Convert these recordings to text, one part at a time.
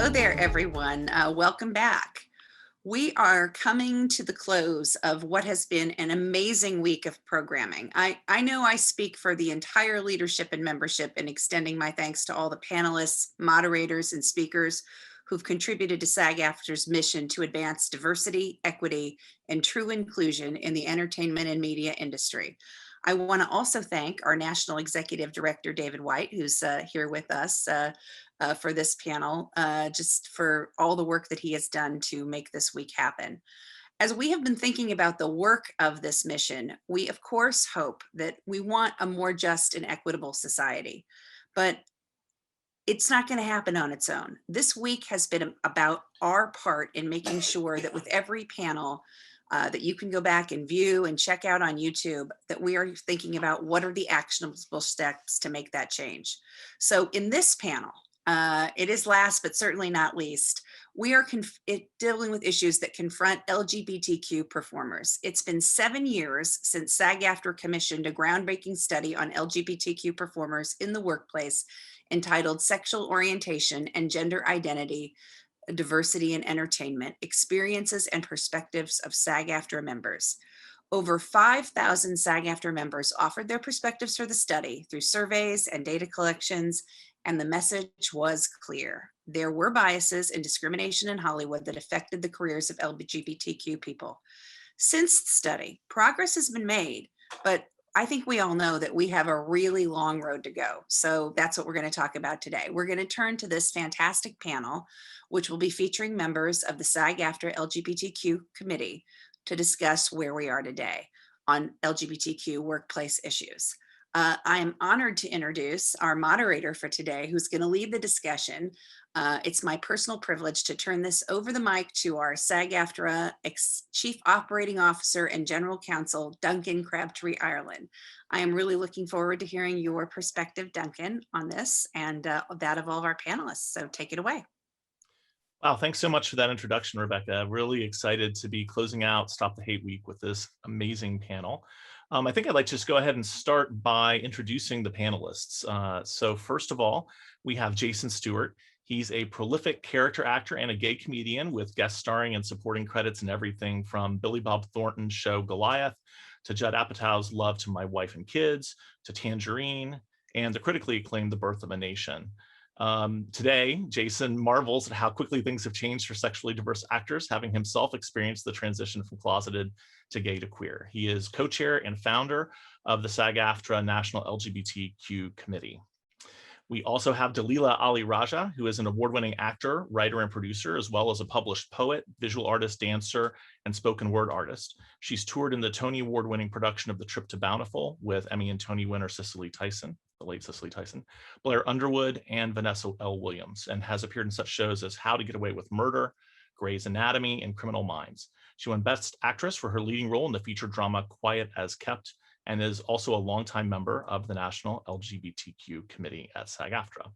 Hello there, everyone. Welcome back. We are coming to the close of what has been an amazing week of programming. I know I speak for the entire leadership and membership in extending my thanks to all the panelists, moderators, and speakers who've contributed to SAG-AFTRA's mission to advance diversity, equity, and true inclusion in the entertainment and media industry. I want to also thank our National Executive Director, David White, who's here with us for this panel, just for all the work that he has done to make this week happen. As we have been thinking about the work of this mission, we of course hope that we want a more just and equitable society, but it's not going to happen on its own. This week has been about our part in making sure that with every panel that you can go back and view and check out on YouTube, that we are thinking about what are the actionable steps to make that change. So in this panel, it is last but certainly not least, we are dealing with issues that confront LGBTQ performers. It's been 7 years since SAG-AFTRA commissioned a groundbreaking study on LGBTQ performers in the workplace entitled Sexual Orientation and Gender Identity, Diversity in Entertainment, Experiences and Perspectives of SAG-AFTRA Members. Over 5,000 SAG-AFTRA members offered their perspectives for the study through surveys and data collections, and the message was clear. There were biases and discrimination in Hollywood that affected the careers of LGBTQ people. Since the study, progress has been made, but I think we all know that we have a really long road to go. So that's what we're going to talk about today. We're going to turn to this fantastic panel, which will be featuring members of the SAG-AFTRA LGBTQ Committee to discuss where we are today on LGBTQ workplace issues. I am honored to introduce our moderator for today, who's going to lead the discussion. It's my personal privilege to turn this over the mic to our SAG-AFTRA Chief Operating Officer and General Counsel, Duncan Crabtree-Ireland. I am really looking forward to hearing your perspective, Duncan, on this and that of all of our panelists. So take it away. Wow, thanks so much for that introduction, Rebecca. Really excited to be closing out Stop the Hate Week with this amazing panel. I think I'd like to just go ahead and start by introducing the panelists. So first of all, we have Jason Stuart. He's a prolific character actor and a gay comedian with guest starring and supporting credits in everything from Billy Bob Thornton's show Goliath, to Judd Apatow's Love to My Wife and Kids, to Tangerine, and the critically acclaimed The Birth of a Nation. Today, Jason marvels at how quickly things have changed for sexually diverse actors, having himself experienced the transition from closeted to gay to queer. He is co-chair and founder of the SAG-AFTRA National LGBTQ Committee. We also have Dalila Ali Rajah, who is an award-winning actor, writer, and producer, as well as a published poet, visual artist, dancer, and spoken word artist. She's toured in the Tony Award-winning production of The Trip to Bountiful with Emmy and Tony winner Cicely Tyson, the late Cicely Tyson, Blair Underwood, and Vanessa L. Williams, and has appeared in such shows as How to Get Away with Murder, Grey's Anatomy, and Criminal Minds. She won Best Actress for her leading role in the feature drama Quiet as Kept, and is also a longtime member of the National LGBTQ Committee at SAG-AFTRA.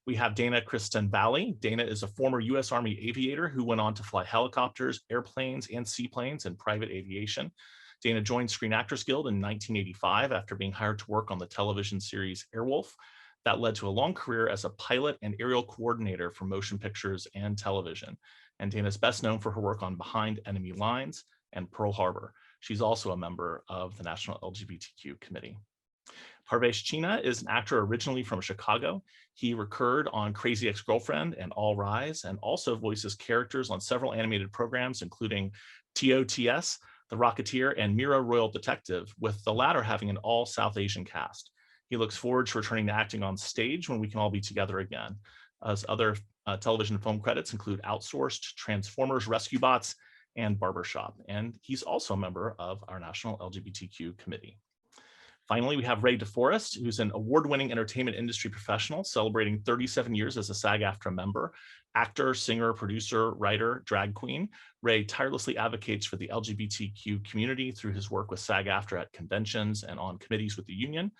We have Dana Kristen Vahle. Dana is a former U.S. Army aviator who went on to fly helicopters, airplanes, and seaplanes in private aviation. Dana joined Screen Actors Guild in 1985 after being hired to work on the television series Airwolf. That led to a long career as a pilot and aerial coordinator for motion pictures and television. And Dana is best known for her work on Behind Enemy Lines and Pearl Harbor. She's also a member of the National LGBTQ Committee. Parvesh Cheena is an actor originally from Chicago. He recurred on Crazy Ex-Girlfriend and All Rise, and also voices characters on several animated programs, including TOTS, The Rocketeer, and Mira Royal Detective, with the latter having an all South Asian cast. He looks forward to returning to acting on stage when we can all be together again. His other television film credits include Outsourced, Transformers, Rescue Bots, and Barbershop. And he's also a member of our National LGBTQ Committee. Finally, we have Ray DeForest, who's an award-winning entertainment industry professional celebrating 37 years as a SAG-AFTRA member, actor, singer, producer, writer, drag queen. Ray tirelessly advocates for the LGBTQ community through his work with SAG-AFTRA at conventions and on committees with the union,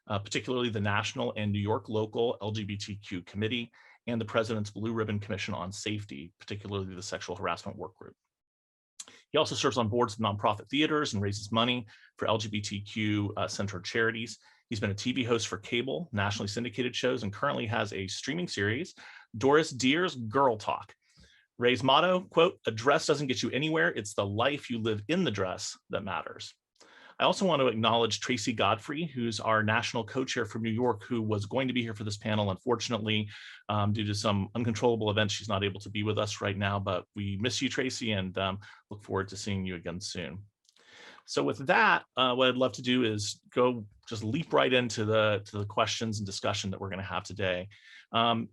particularly the National and New York Local LGBTQ Committee and the President's Blue Ribbon Commission on Safety, particularly the Sexual Harassment Work Group. He also serves on boards of nonprofit theaters and raises money for LGBTQ-centered charities. He's been a TV host for cable, nationally syndicated shows, and currently has a streaming series, Doris Deer's Girl Talk. Ray's motto, quote, "A dress doesn't get you anywhere. It's the life you live in the dress that matters." I also want to acknowledge Tracy Godfrey, who's our national co-chair from New York, who was going to be here for this panel. Unfortunately, due to some uncontrollable events, she's not able to be with us right now, but we miss you, Tracy, and look forward to seeing you again soon. So with that, what I'd love to do is just leap right into the questions and discussion that we're going to have today.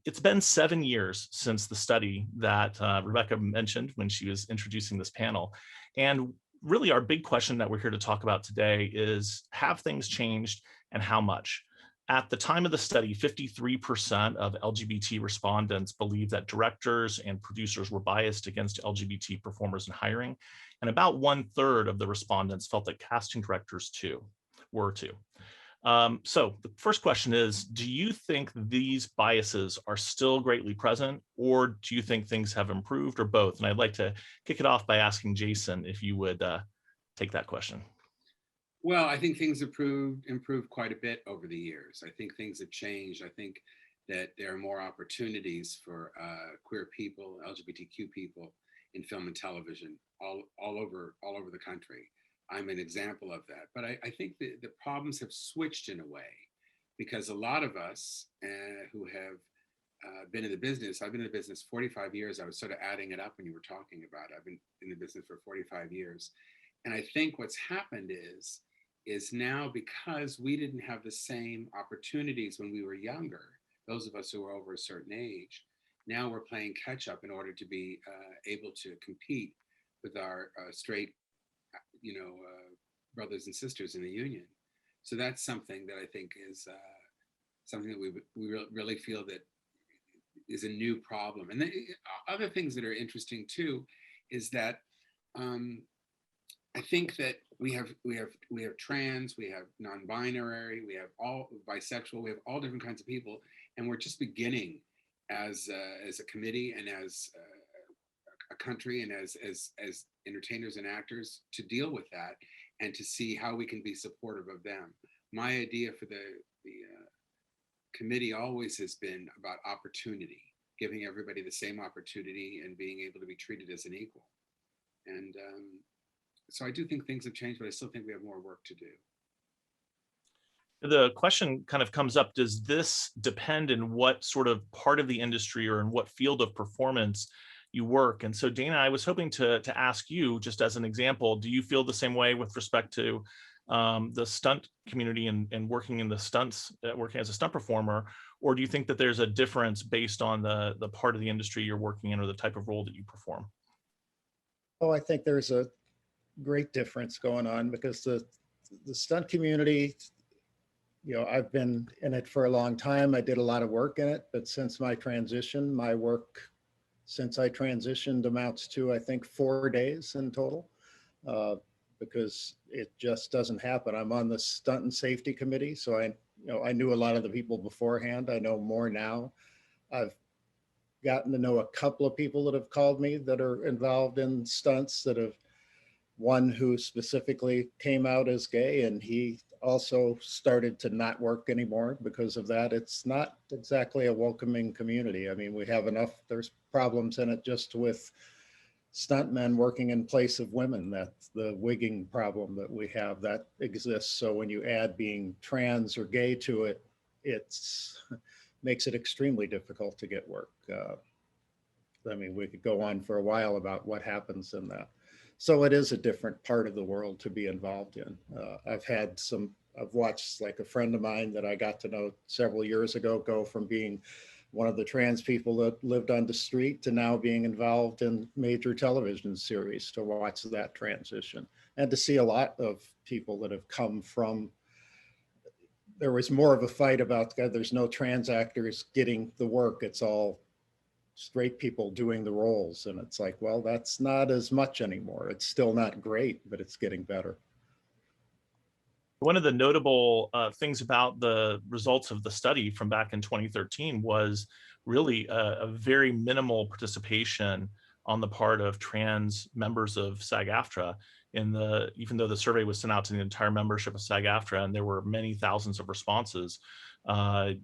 It's been 7 years since the study that Rebecca mentioned when she was introducing this panel. And really our big question that we're here to talk about today is, have things changed and how much? At the time of the study, 53% of LGBT respondents believed that directors and producers were biased against LGBT performers in hiring. And about 1/3 of the respondents felt that casting directors were too. So the first question is, do you think these biases are still greatly present, or do you think things have improved, or both? And I'd like to kick it off by asking Jason if you would take that question. Well, I think things improved quite a bit over the years. I think things have changed. I think that there are more opportunities for queer people, LGBTQ people in film and television all over the country. I'm an example of that. But I think the problems have switched in a way, because a lot of us who have been in the business, I've been in the business 45 years. I was sort of adding it up when you were talking about it. I've been in the business for 45 years. And I think what's happened is now, because we didn't have the same opportunities when we were younger, those of us who are over a certain age, now we're playing catch up in order to be able to compete with our straight brothers and sisters in the union. So that's something that I think is something that we really feel that is a new problem. And other things that are interesting too is that I think that we have trans, we have non-binary, we have all bisexual, we have all different kinds of people, and we're just beginning as a committee and as a country and as entertainers and actors to deal with that and to see how we can be supportive of them. My idea for the committee always has been about opportunity, giving everybody the same opportunity and being able to be treated as an equal. And so I do think things have changed, but I still think we have more work to do. The question kind of comes up, does this depend in what sort of part of the industry or in what field of performance you work? And so Dana, I was hoping to ask you, just as an example, do you feel the same way with respect to the stunt community and working in the stunts, working as a stunt performer, or do you think that there's a difference based on the part of the industry you're working in or the type of role that you perform? Oh, I think there's a great difference going on, because the stunt community, I've been in it for a long time. I did a lot of work in it, but since my transition, my work since I transitioned amounts to, I think, 4 days in total, because it just doesn't happen. I'm on the stunt and safety committee, so I knew a lot of the people beforehand. I know more now. I've gotten to know a couple of people that have called me that are involved in stunts, that have one who specifically came out as gay, and he also started to not work anymore because of that. It's not exactly a welcoming community. I mean, we have there's problems in it just with stuntmen working in place of women. That's the wigging problem that we have that exists. So when you add being trans or gay to it, makes it extremely difficult to get work. I mean, we could go on for a while about what happens in that. So it is a different part of the world to be involved in. I've watched, like, a friend of mine that I got to know several years ago go from being one of the trans people that lived on the street to now being involved in major television series, to watch that transition and to see a lot of people that have come from, there was more of a fight about, there's no trans actors getting the work. It's all straight people doing the roles. And it's like, well, that's not as much anymore. It's still not great, but it's getting better. One of the notable things about the results of the study from back in 2013 was really a very minimal participation on the part of trans members of SAG-AFTRA even though the survey was sent out to the entire membership of SAG-AFTRA and there were many thousands of responses,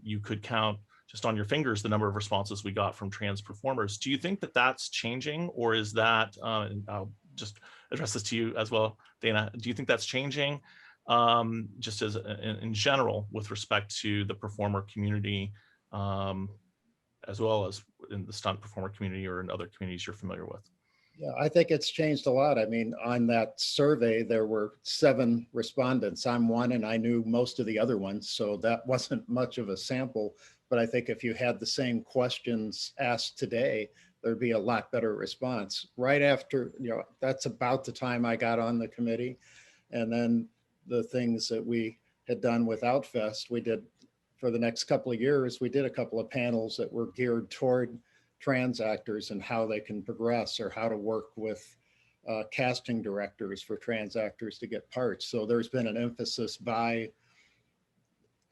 you could count just on your fingers the number of responses we got from trans performers. Do you think that that's changing, or is that, and I'll just address this to you as well, Dana, do you think that's changing just as in general with respect to the performer community, as well as in the stunt performer community or in other communities you're familiar with? Yeah, I think it's changed a lot. I mean, on that survey, there were 7 respondents. I'm one, and I knew most of the other ones, so that wasn't much of a sample. But I think if you had the same questions asked today, there'd be a lot better response. Right after, that's about the time I got on the committee. And then the things that we had done with Outfest, we did for the next couple of years, we did a couple of panels that were geared toward trans actors and how they can progress, or how to work with casting directors for trans actors to get parts. So there's been an emphasis by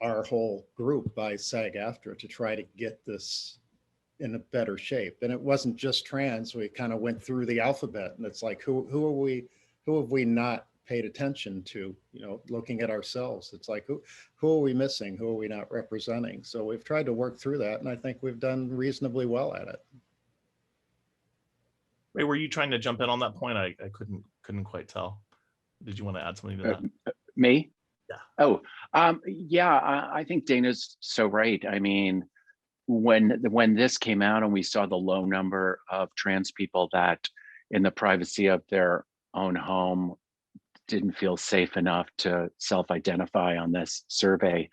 our whole group, by SAG-AFTRA, to try to get this in a better shape. And it wasn't just trans. We kind of went through the alphabet, and it's like, who have we not paid attention to, looking at ourselves. It's like, who are we missing? Who are we not representing? So we've tried to work through that, and I think we've done reasonably well at it. Ray, were you trying to jump in on that point? I couldn't quite tell. Did you want to add something to that? Me? Yeah. Oh, yeah, I think Dana's so right. I mean, when this came out and we saw the low number of trans people that in the privacy of their own home didn't feel safe enough to self-identify on this survey,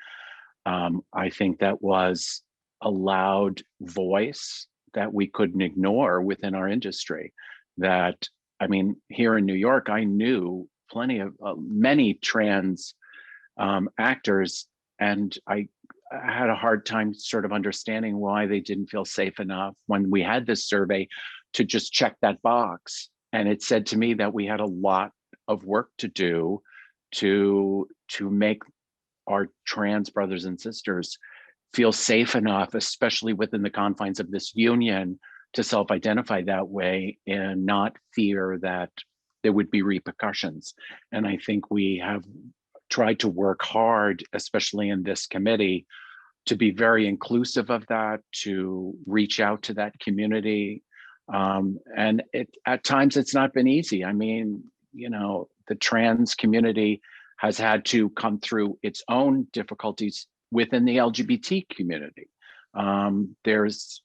I think that was a loud voice that we couldn't ignore within our industry. That, I mean, here in New York, I knew many trans actors, and I had a hard time sort of understanding why they didn't feel safe enough when we had this survey to just check that box. And it said to me that we had a lot of work to do to make our trans brothers and sisters feel safe enough, especially within the confines of this union, to self-identify that way and not fear that there would be repercussions. And I think we have tried to work hard, especially in this committee, to be very inclusive of that, to reach out to that community. And at times it's not been easy. I mean, the trans community has had to come through its own difficulties within the LGBT community. There's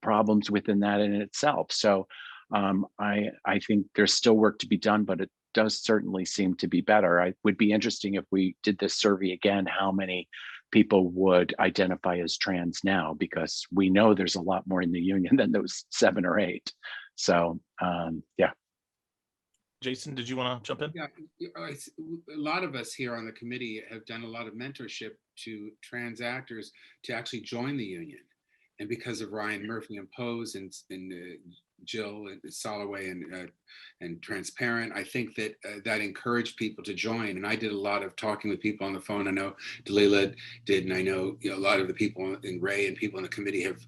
problems within that in itself. So I think there's still work to be done, but it does certainly seem to be better. It would be interesting if we did this survey again, how many people would identify as trans now, because we know there's a lot more in the union than those 7 or 8. So yeah. Jason, did you want to jump in? Yeah, a lot of us here on the committee have done a lot of mentorship to trans actors to actually join the union. And because of Ryan Murphy and Pose and Jill and Soloway and Transparent, I think that that encouraged people to join. And I did a lot of talking with people on the phone. I know Dalila did, and I know, a lot of the people in Ray and people in the committee have,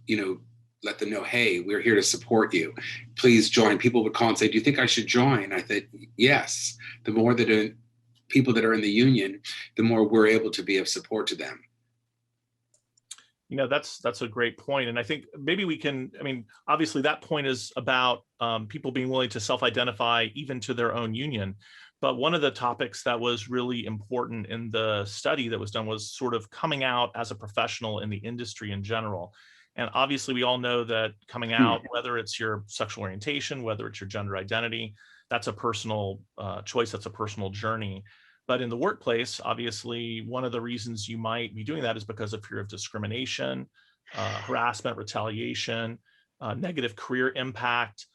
let them know, hey, we're here to support you. Please join. People would call and say, do you think I should join? I said, yes. The more that people that are in the union, the more we're able to be of support to them. That's a great point. And I think maybe we can, obviously that point is about people being willing to self-identify even to their own union. But one of the topics that was really important in the study that was done was sort of coming out as a professional in the industry in general. And obviously we all know that coming out, whether it's your sexual orientation, whether it's your gender identity, that's a personal choice, that's a personal journey. But in the workplace, obviously, one of the reasons you might be doing that is because of fear of discrimination, harassment, retaliation, negative career impact,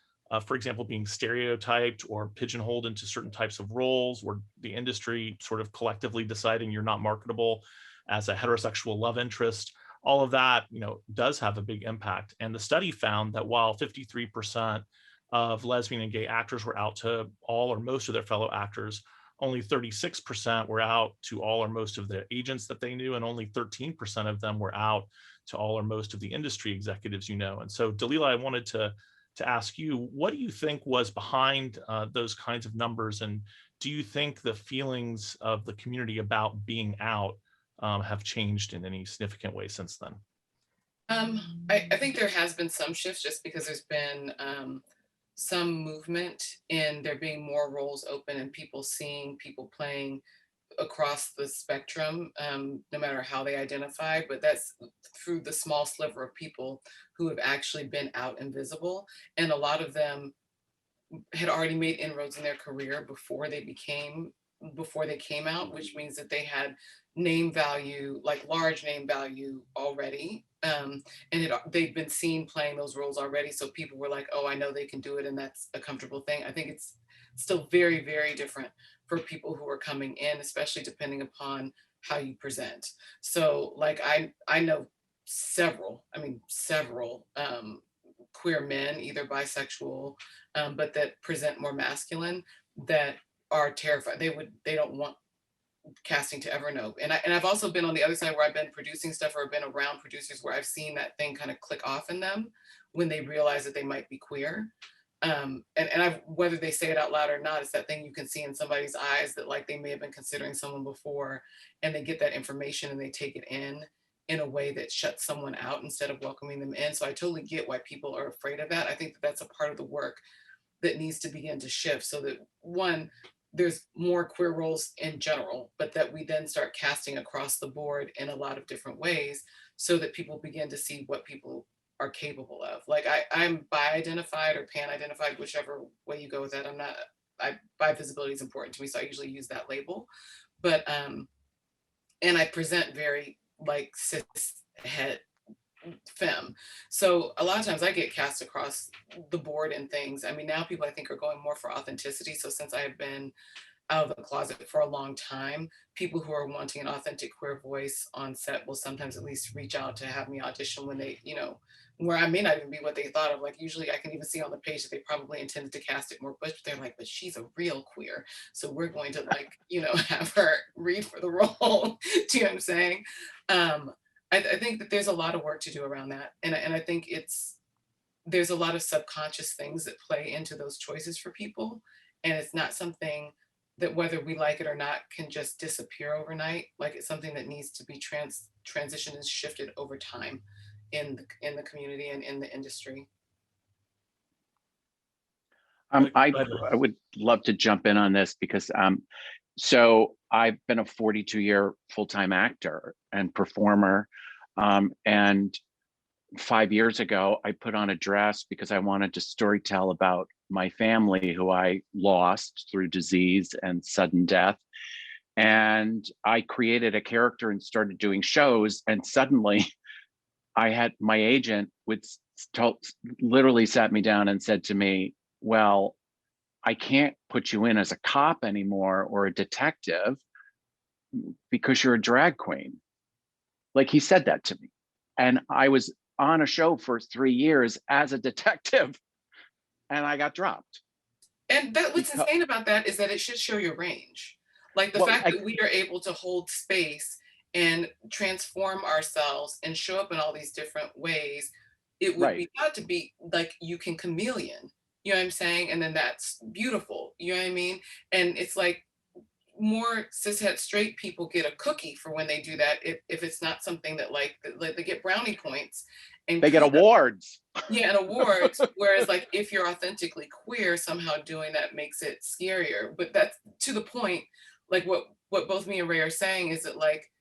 for example, being stereotyped or pigeonholed into certain types of roles, or the industry sort of collectively deciding you're not marketable as a heterosexual love interest. All of that, does have a big impact. And the study found that while 53% of lesbian and gay actors were out to all or most of their fellow actors, only 36% were out to all or most of the agents that they knew, and only 13% of them were out to all or most of the industry executives, And so, Dalila, I wanted to to ask you, what do you think was behind those kinds of numbers? And do you think the feelings of the community about being out have changed in any significant way since then? I think there has been some shifts just because there's been some movement in there being more roles open and people seeing people playing across the spectrum, no matter how they identify, but that's through the small sliver of people who have actually been out and visible. And a lot of them had already made inroads in their career before they came out, which means that they had name value, like large name value already. And they've been seen playing those roles already. So people were like, oh, I know they can do it. And that's a comfortable thing. I think it's still very, very different for people who are coming in, especially depending upon how you present. So like, I know several queer men, either bisexual, but that present more masculine, that are terrified. They don't want casting to ever know. And I've also been on the other side where I've been producing stuff or been around producers where I've seen that thing kind of click off in them when they realize that they might be queer. And whether they say it out loud or not, it's that thing you can see in somebody's eyes that like they may have been considering someone before, and they get that information and they take it in a way that shuts someone out instead of welcoming them in. So I totally get why people are afraid of that. I think that that's a part of the work that needs to begin to shift, so that one, there's more queer roles in general, but that we then start casting across the board in a lot of different ways so that people begin to see what people are capable of. Like I'm bi-identified or pan-identified, whichever way you go with that. Bi visibility is important to me, so I usually use that label. But, and I present very like cis het femme. So a lot of times I get cast across the board and things. I mean, now people I think are going more for authenticity. So since I have been out of the closet for a long time, people who are wanting an authentic queer voice on set will sometimes at least reach out to have me audition when they, where I may not even be what they thought of. Like usually I can even see on the page that they probably intended to cast it more butch, but they're like, but she's a real queer. So we're going to like, have her read for the role. Do you know what I'm saying? I think that there's a lot of work to do around that. And I think there's a lot of subconscious things that play into those choices for people. And it's not something that whether we like it or not can just disappear overnight. Like it's something that needs to be transitioned and shifted over time in the community and in the industry. I would love to jump in on this because so I've been a 42-year full-time actor and performer. And 5 years ago, I put on a dress because I wanted to storytell about my family who I lost through disease and sudden death. And I created a character and started doing shows. And suddenly I had my agent literally sat me down and said to me, well, I can't put you in as a cop anymore or a detective because you're a drag queen. Like he said that to me. And I was on a show for 3 years as a detective and I got dropped. And what's insane about that is that it should show your range. Like the fact that we are able to hold space and transform ourselves and show up in all these different ways, it would be thought to be like you can chameleon. You know what I'm saying? And then that's beautiful. You know what I mean? And it's like more cishet straight people get a cookie for when they do that. If it's not something that like they get brownie points and they get awards. Yeah, and awards. Whereas like if you're authentically queer, somehow doing that makes it scarier. But that's to the point, like what both me and Ray are saying is that like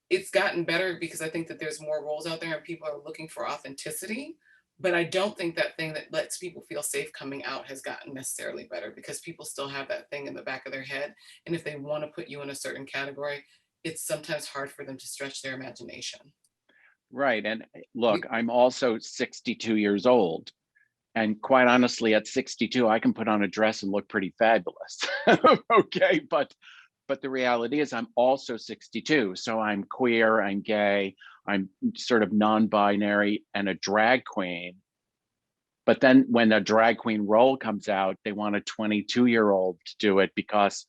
it's gotten better because I think that there's more roles out there and people are looking for authenticity. But I don't think that thing that lets people feel safe coming out has gotten necessarily better because people still have that thing in the back of their head. And if they want to put you in a certain category, it's sometimes hard for them to stretch their imagination. Right. And look, I'm also 62 years old. And quite honestly, at 62, I can put on a dress and look pretty fabulous. Okay. But the reality is I'm also 62. So I'm queer, I'm gay, I'm sort of non-binary and a drag queen. But then when a drag queen role comes out, they want a 22-year-old to do it because,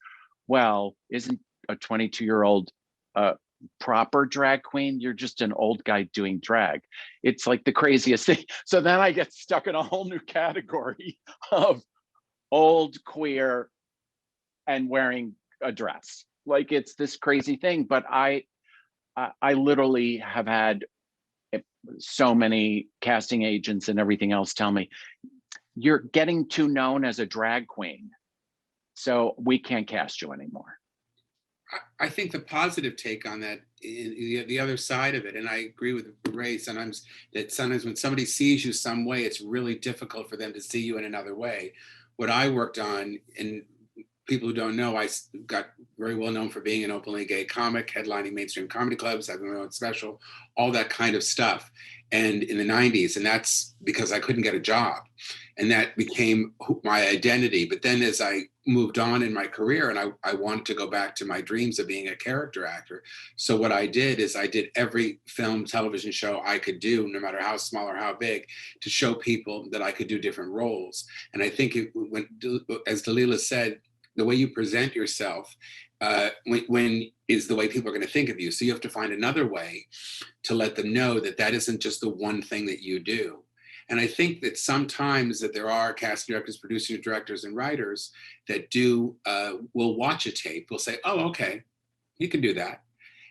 well, isn't a 22-year-old proper drag queen, you're just an old guy doing drag. It's like the craziest thing. So then I get stuck in a whole new category of old queer and wearing a dress. Like, it's this crazy thing. But I literally have had so many casting agents and everything else tell me, you're getting too known as a drag queen, so we can't cast you anymore. I think the positive take on that, the other side of it, and I agree with Ray, sometimes when somebody sees you some way, it's really difficult for them to see you in another way. What I worked on, and people who don't know, I got very well known for being an openly gay comic, headlining mainstream comedy clubs, having my own special, all that kind of stuff. And in the 90s, and that's because I couldn't get a job. And that became my identity. But then as I moved on in my career, and I wanted to go back to my dreams of being a character actor. So what I did is I did every film, television show I could do, no matter how small or how big, to show people that I could do different roles. And I think as Dalila said, the way you present yourself when is the way people are going to think of you. So you have to find another way to let them know that that isn't just the one thing that you do. And I think that sometimes that there are casting directors, producers, directors, and writers that will watch a tape, will say, oh, okay, he can do that.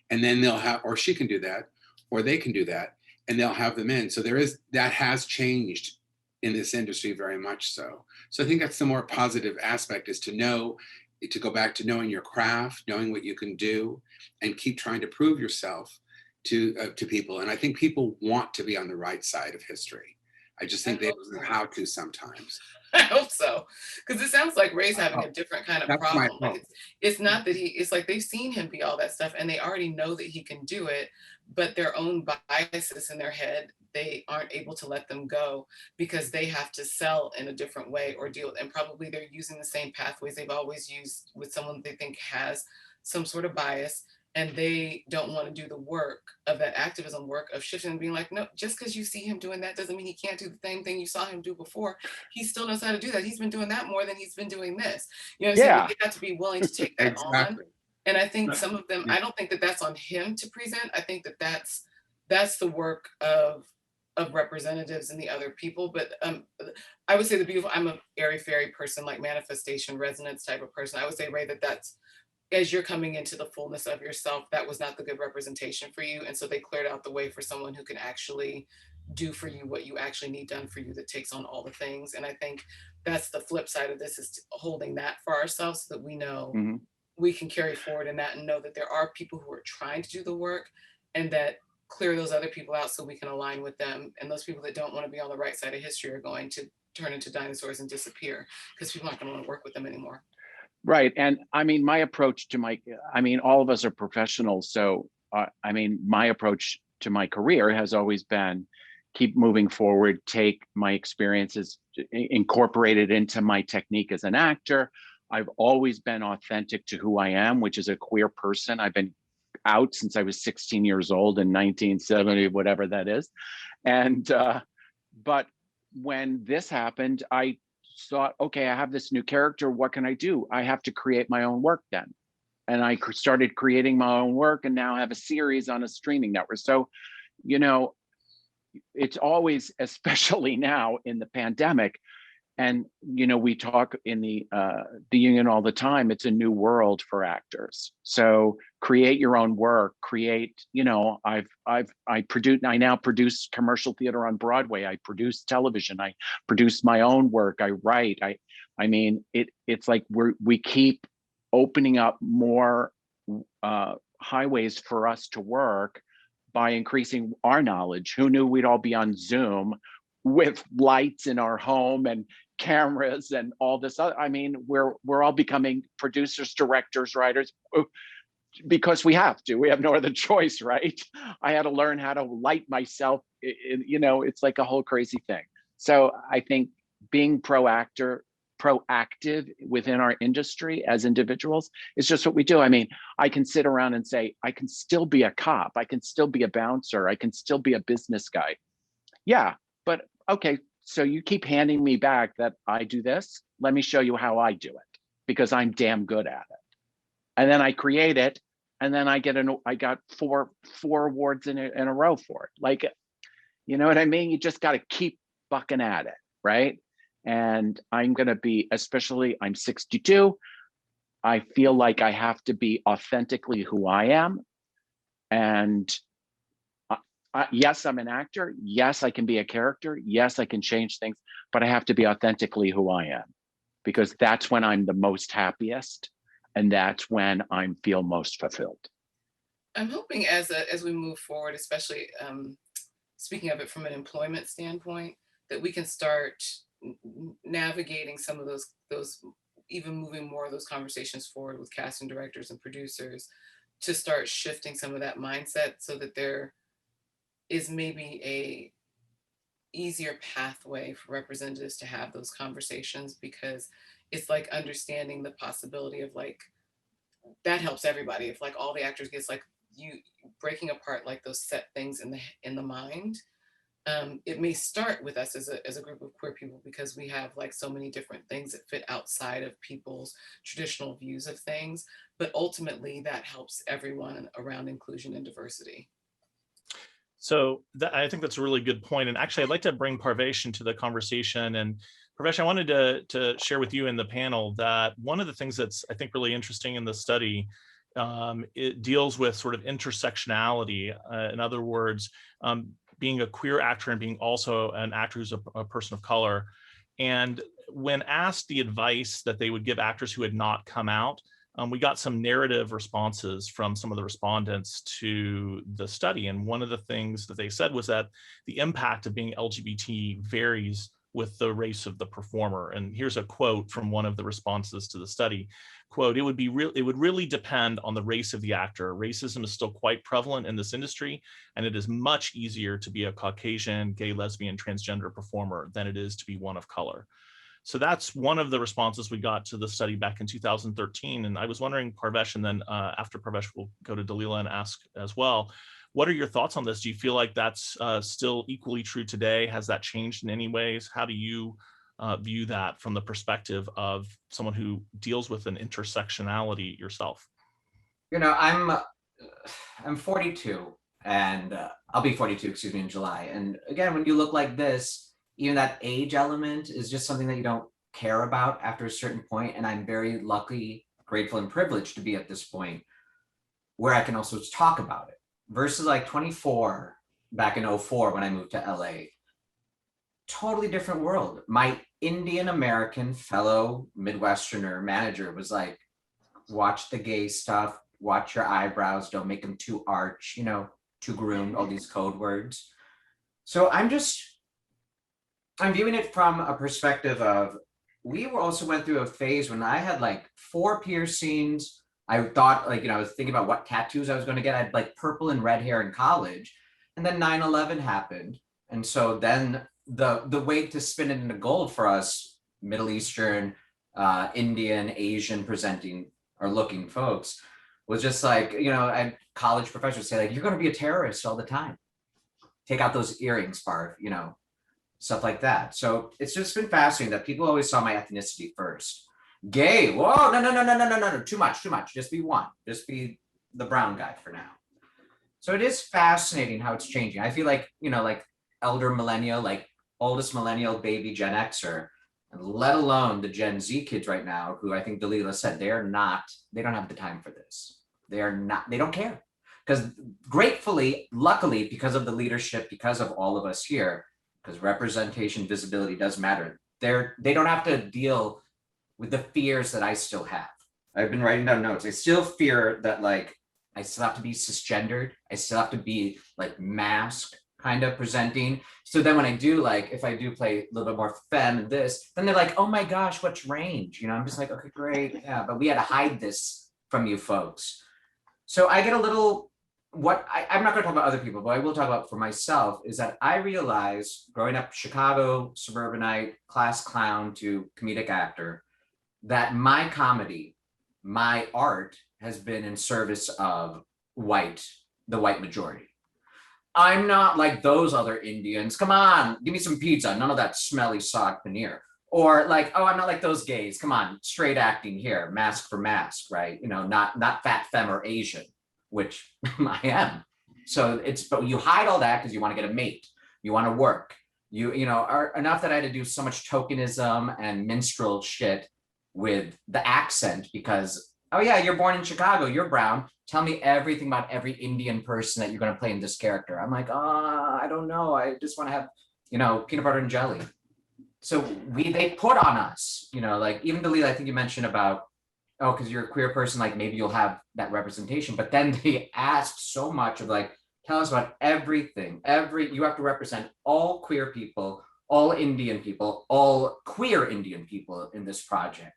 And then they'll have, or she can do that, or they can do that, and they'll have them in. So that has changed in this industry very much so. So I think that's the more positive aspect, is to go back to knowing your craft, knowing what you can do, and keep trying to prove yourself to people. And I think people want to be on the right side of history. I just think they don't know how to sometimes. I hope so, because it sounds like Ray's having a different kind of problem. Like it's not that it's like they've seen him be all that stuff and they already know that he can do it, but their own biases in their head, they aren't able to let them go because they have to sell in a different way or deal. And probably they're using the same pathways they've always used with someone they think has some sort of bias. And they don't want to do the work of that activism work of shifting and being like, no, just because you see him doing that doesn't mean he can't do the same thing you saw him do before. He still knows how to do that. He's been doing that more than he's been doing this. You know what I'm saying? They have to be willing to take that Exactly. on. And I think some of them, I don't think that that's on him to present. I think that that's the work of representatives and the other people. But I would say I'm a airy fairy person, like manifestation resonance type of person. I would say, Ray, that's as you're coming into the fullness of yourself, that was not the good representation for you. And so they cleared out the way for someone who can actually do for you what you actually need done for you, that takes on all the things. And I think that's the flip side of this, is holding that for ourselves so that we know we can carry forward in that and know that there are people who are trying to do the work, and that clear those other people out so we can align with them. And those people that don't want to be on the right side of history are going to turn into dinosaurs and disappear because people aren't going to want to work with them anymore. Right. And I mean, my approach to all of us are professionals. So, my approach to my career has always been keep moving forward, take my experiences, incorporate it into my technique as an actor. I've always been authentic to who I am, which is a queer person. I've been out since I was 16 years old in 1970, whatever that is. And, but when this happened, I thought, okay, I have this new character. What can I do? I have to create my own work then. And I started creating my own work, and now have a series on a streaming network. So, it's always, especially now in the pandemic, and we talk in the union all the time, it's a new world for actors. So create your own work, I now produce commercial theater on Broadway. I produce television. I produce my own work. I write. It's like we keep opening up more highways for us to work by increasing our knowledge. Who knew we'd all be on Zoom with lights in our home and cameras and all this other? We're all becoming producers, directors, writers, because we have no other choice, right? I had to learn how to light myself. It's like a whole crazy thing. So I think being proactive within our industry as individuals is just what we do. I can sit around and say, I can still be a cop. I can still be a bouncer. I can still be a business guy. Yeah, but okay, so you keep handing me back that I do this. Let me show you how I do it, because I'm damn good at it. And then I create it, and then I got four awards in a row for it. Like, you know what I mean? You just got to keep bucking at it, right? And I'm going to be, especially I'm 62. I feel like I have to be authentically who I am. And yes, I'm an actor. Yes, I can be a character. Yes, I can change things, but I have to be authentically who I am, because that's when I'm the most happiest. And that's when I feel most fulfilled. I'm hoping as we move forward, especially speaking of it from an employment standpoint, that we can start navigating some of those, even moving more of those conversations forward with casting directors and producers, to start shifting some of that mindset so that there is maybe a easier pathway for representatives to have those conversations, because it's like understanding the possibility of like, that helps everybody. If like all the actors gets like you breaking apart like those set things in the mind, it may start with us as a group of queer people, because we have like so many different things that fit outside of people's traditional views of things, but ultimately that helps everyone around inclusion and diversity. So I think that's a really good point. And actually, I'd like to bring Parvesh into the conversation. And Parvesh, I wanted to share with you in the panel that one of the things that's, I think, really interesting in the study, it deals with sort of intersectionality. In other words, being a queer actor and being also an actor who's a person of color. And when asked the advice that they would give actors who had not come out, we got some narrative responses from some of the respondents to the study. And one of the things that they said was that the impact of being LGBT varies with the race of the performer. And here's a quote from one of the responses to the study. Quote, it would really depend on the race of the actor. Racism is still quite prevalent in this industry, and it is much easier to be a Caucasian, gay, lesbian, transgender performer than it is to be one of color. So that's one of the responses we got to the study back in 2013. And I was wondering, Parvesh, and then after Parvesh, we'll go to Dalila and ask as well, what are your thoughts on this? Do you feel like that's still equally true today? Has that changed in any ways? How do you view that from the perspective of someone who deals with an intersectionality yourself? You know, I'm 42, and I'll be 42, excuse me, in July. And again, when you look like this, even that age element is just something that you don't care about after a certain point. And I'm very lucky, grateful, and privileged to be at this point where I can also talk about it, versus like 24 back in 04 when I moved to LA. Totally different world. My Indian American fellow Midwesterner manager was like, watch the gay stuff, watch your eyebrows, don't make them too arch, you know, too groomed, all these code words. So I'm viewing it from a perspective of, we also went through a phase when I had like 4 piercings. I thought, like, you know, I was thinking about what tattoos I was going to get. I had like purple and red hair in college, and then 9/11 happened. And so then the way to spin it into gold for us Middle Eastern, Indian, Asian presenting or looking folks was just like, you know, and college professors say like, you're going to be a terrorist all the time. Take out those earrings, Barb, you know, stuff like that. So it's just been fascinating that people always saw my ethnicity first. Gay, whoa, no, too much. Just be one, just be the brown guy for now. So it is fascinating how it's changing. I feel like, you know, like elder millennial, like oldest millennial baby Gen Xer, and let alone the Gen Z kids right now, who I think Dalila said, they don't have the time for this. They don't care. Because gratefully, luckily, because of the leadership, because of all of us here, because representation, visibility does matter. They don't have to deal with the fears that I still have. I've been writing down notes. I still fear that, like, I still have to be cisgendered. I still have to be like masked kind of presenting. So then when I do, like, if I do play a little bit more femme and this, then they're like, oh my gosh, what's range? You know, I'm just like, okay, great. Yeah, but we had to hide this from you folks. So I get a little, I'm not going to talk about other people, but I will talk about for myself, is that I realized growing up Chicago, suburbanite, class clown to comedic actor, that my comedy, my art has been in service of the white majority. I'm not like those other Indians. Come on, give me some pizza. None of that smelly saag paneer. Or like, oh, I'm not like those gays. Come on, straight acting here, mask for mask, right? You know, not fat, femme, or Asian. which I am. So but you hide all that because you want to get a mate, you want to work, you know, are enough that I had to do so much tokenism and minstrel shit with the accent because, oh yeah, you're born in Chicago, you're brown. Tell me everything about every Indian person that you're going to play in this character. I'm like, I don't know. I just want to have, you know, peanut butter and jelly. So they put on us, you know, like even Dalila, I think you mentioned about, oh, because you're a queer person, like maybe you'll have that representation. But then they asked so much of like, tell us about everything. You have to represent all queer people, all Indian people, all queer Indian people in this project.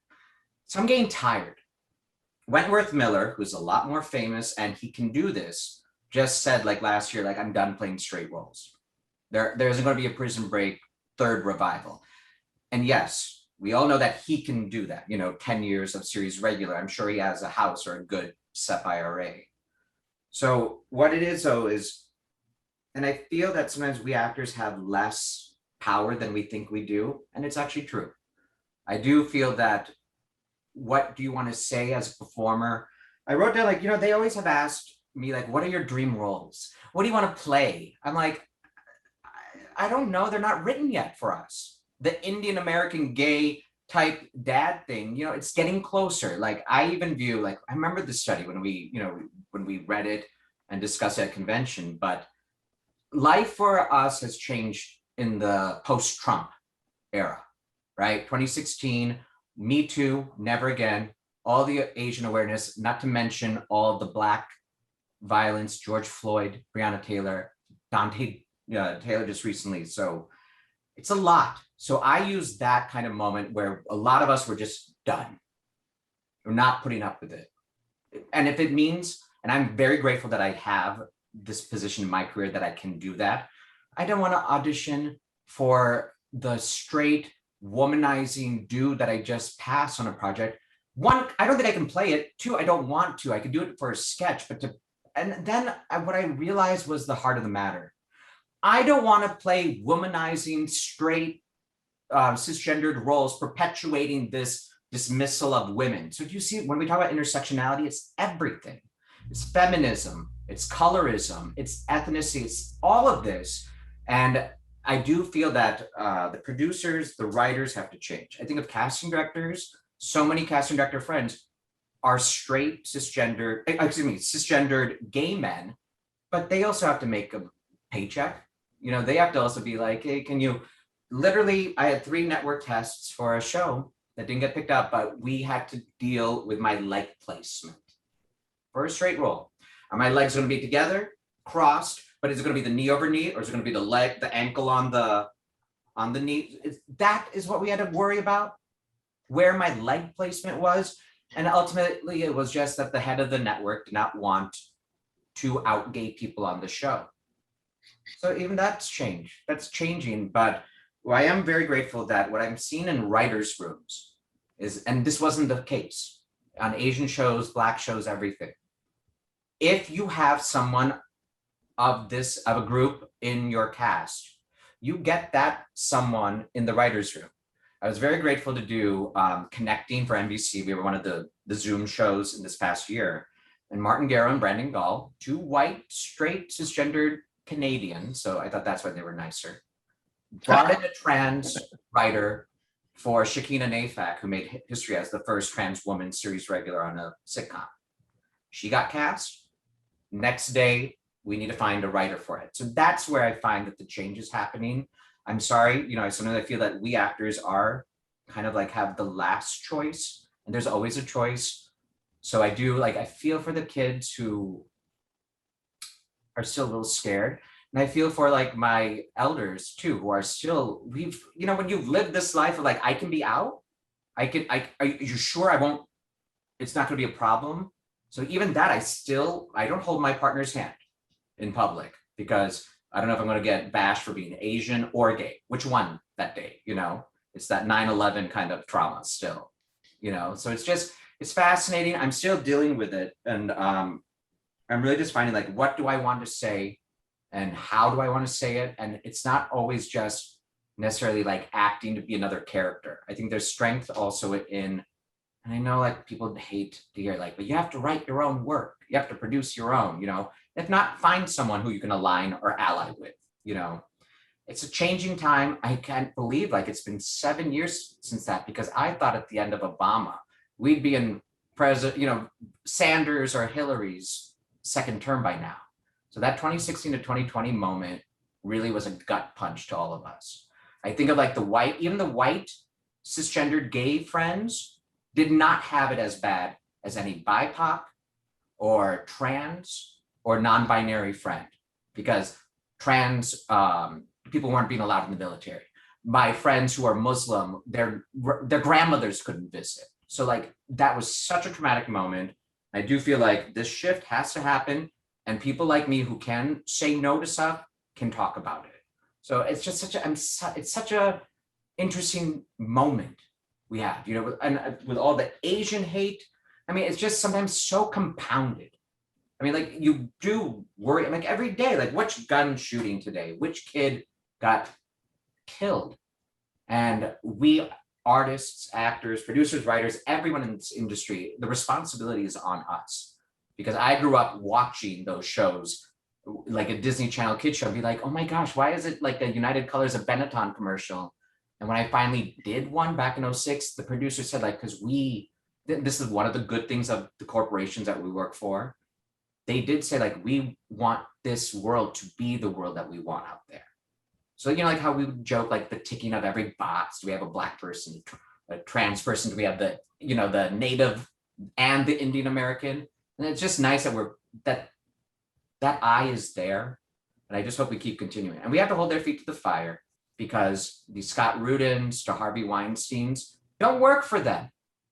So I'm getting tired. Wentworth Miller, who's a lot more famous and he can do this, just said like last year, like I'm done playing straight roles. There isn't going to be a Prison Break third revival. And yes, we all know that he can do that, you know, 10 years of series regular. I'm sure he has a house or a good SEP IRA. So what it is though is, and I feel that sometimes we actors have less power than we think we do. And it's actually true. I do feel that, what do you want to say as a performer? I wrote down like, you know, they always have asked me like, what are your dream roles? What do you want to play? I'm like, I don't know. They're not written yet for us. The Indian American gay type dad thing, you know, it's getting closer. Like I even view, like, I remember the study when we, you know, when we read it and discussed it at convention, but life for us has changed in the post-Trump era, right? 2016, Me Too, Never Again, all the Asian awareness, not to mention all the Black violence, George Floyd, Breonna Taylor, Dante Taylor just recently. So it's a lot. So I use that kind of moment where a lot of us were just done. We're not putting up with it. And if it means, and I'm very grateful that I have this position in my career that I can do that, I don't want to audition for the straight womanizing dude that I just passed on a project. One, I don't think I can play it. Two, I don't want to. I could do it for a sketch, and then what I realized was the heart of the matter. I don't want to play womanizing straight cisgendered roles perpetuating this dismissal of women. So do you see, when we talk about intersectionality, it's everything. It's feminism, it's colorism, it's ethnicity, it's all of this. And I do feel that the producers, the writers have to change. I think of casting directors, so many casting director friends are straight cisgendered gay men, but they also have to make a paycheck. You know, they have to also be like, hey, can you, literally, I had 3 network tests for a show that didn't get picked up, but we had to deal with my leg placement for a straight role. Are my legs going to be together, crossed, but is it going to be the knee over knee, or is it going to be the leg, the ankle on the knee? That is what we had to worry about, where my leg placement was. And ultimately, it was just that the head of the network did not want to out gay people on the show. So even that's changed. That's changing. But I am very grateful that what I'm seeing in writers' rooms is, and this wasn't the case on Asian shows, Black shows, everything. If you have someone of a group in your cast, you get that someone in the writers' room. I was very grateful to do Connecting for NBC. We were one of the Zoom shows in this past year. And Martin Garrow and Brandon Gall, 2 white, straight, cisgendered Canadians, so I thought that's why they were nicer, brought in a trans writer for Shakina Nafak, who made history as the first trans woman series regular on a sitcom. She got cast. Next day, we need to find a writer for it. So that's where I find that the change is happening. I'm sorry, you know, sometimes I feel that we actors are kind of like have the last choice, and there's always a choice. So I do, like, I feel for the kids who are still a little scared. And I feel for like my elders too, who are still, you know, when you've lived this life of like, I can be out, are you sure I won't, it's not gonna be a problem? So even that, I don't hold my partner's hand in public because I don't know if I'm gonna get bashed for being Asian or gay, which one that day, you know? It's that 9/11 kind of trauma still, you know? So it's fascinating. I'm still dealing with it. And I'm really just finding like, what do I want to say and how do I want to say it? And it's not always just necessarily like acting to be another character. I think there's strength also in And I know like people hate to hear like, but you have to write your own work. You have to produce your own, you know, if not, find someone who you can align or ally with, you know. It's a changing time. I can't believe like it's been 7 years since that, because I thought at the end of Obama, we'd be in president, you know, Sanders or Hillary's second term by now. So that 2016 to 2020 moment really was a gut punch to all of us. I think of like even the white cisgendered gay friends did not have it as bad as any BIPOC or trans or non-binary friend, because trans people weren't being allowed in the military. My friends who are Muslim, their grandmothers couldn't visit. So like that was such a traumatic moment. I do feel like this shift has to happen, and people like me who can say no to stuff can talk about it. So it's just it's such a interesting moment we have, you know, and with all the Asian hate. I mean, it's just sometimes so compounded. I mean, like you do worry, like every day, like which gun shooting today, which kid got killed, and we artists, actors, producers, writers, everyone in this industry, the responsibility is on us, because I grew up watching those shows, like a Disney Channel kid show, be like, oh my gosh, why is it like a United Colors of Benetton commercial? And when I finally did one back in 06, the producer said like, because this is one of the good things of the corporations that we work for. They did say like, we want this world to be the world that we want out there. So, you know, like how we would joke, like the ticking of every box. Do we have a Black person, a trans person? Do we have the, you know, the Native and the Indian American? And it's just nice that that eye is there. And I just hope we keep continuing. And we have to hold their feet to the fire, because these Scott Rudins to Harvey Weinsteins don't work for them.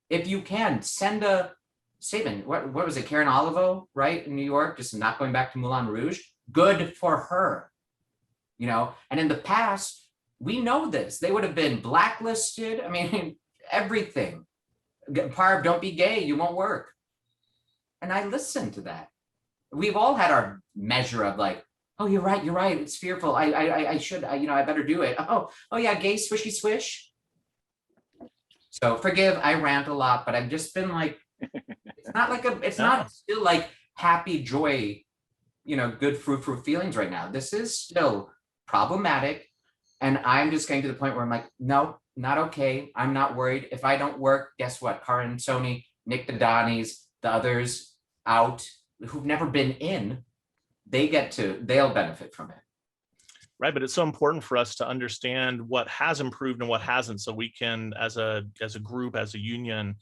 If you can, send a statement. What was it, Karen Olivo, right, in New York, just not going back to Moulin Rouge? Good for her. You know, and in the past, we know this. They would have been blacklisted. I mean, everything. Parv, don't be gay, you won't work. And I listened to that. We've all had our measure of like, oh, you're right, it's fearful. I should, you know, I better do it. Oh yeah, gay swishy swish. So forgive, I rant a lot, but I've just been like, it's not like it's not still like happy joy, you know, good fruit feelings right now. This is still problematic. And I'm just getting to the point where I'm like, no, not okay. I'm not worried. If I don't work, guess what? Karan Soni, Nick the Donnies, the others out who've never been in, they'll benefit from it. Right, but it's so important for us to understand what has improved and what hasn't, so we can, as a group, as a union,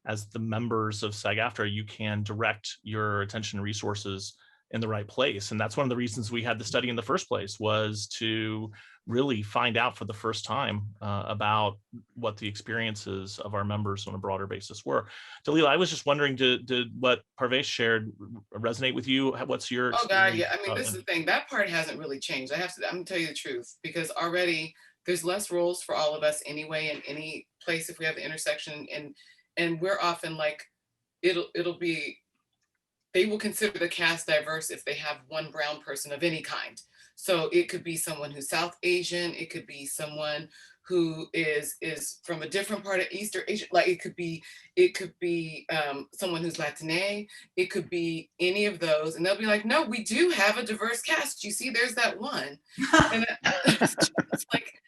as the members of SAG-AFTRA, you can direct your attention and resources in the right place. And that's one of the reasons we had the study in the first place, was to really find out for the first time about what the experiences of our members on a broader basis were. Dalila, I was just wondering, did what Parvesh shared resonate with you? What's your experience? Oh God, yeah. I mean, this is the thing. That part hasn't really changed. I'm gonna tell you the truth, because already there's less roles for all of us anyway in any place if we have the intersection, and we're often like, it'll be, they will consider the cast diverse if they have one brown person of any kind. So it could be someone who's South Asian, it could be someone who is from a different part of Eastern Asia, like it could be someone who's Latine, it could be any of those, and they'll be like, no, we do have a diverse cast. You see, there's that one, and it's like,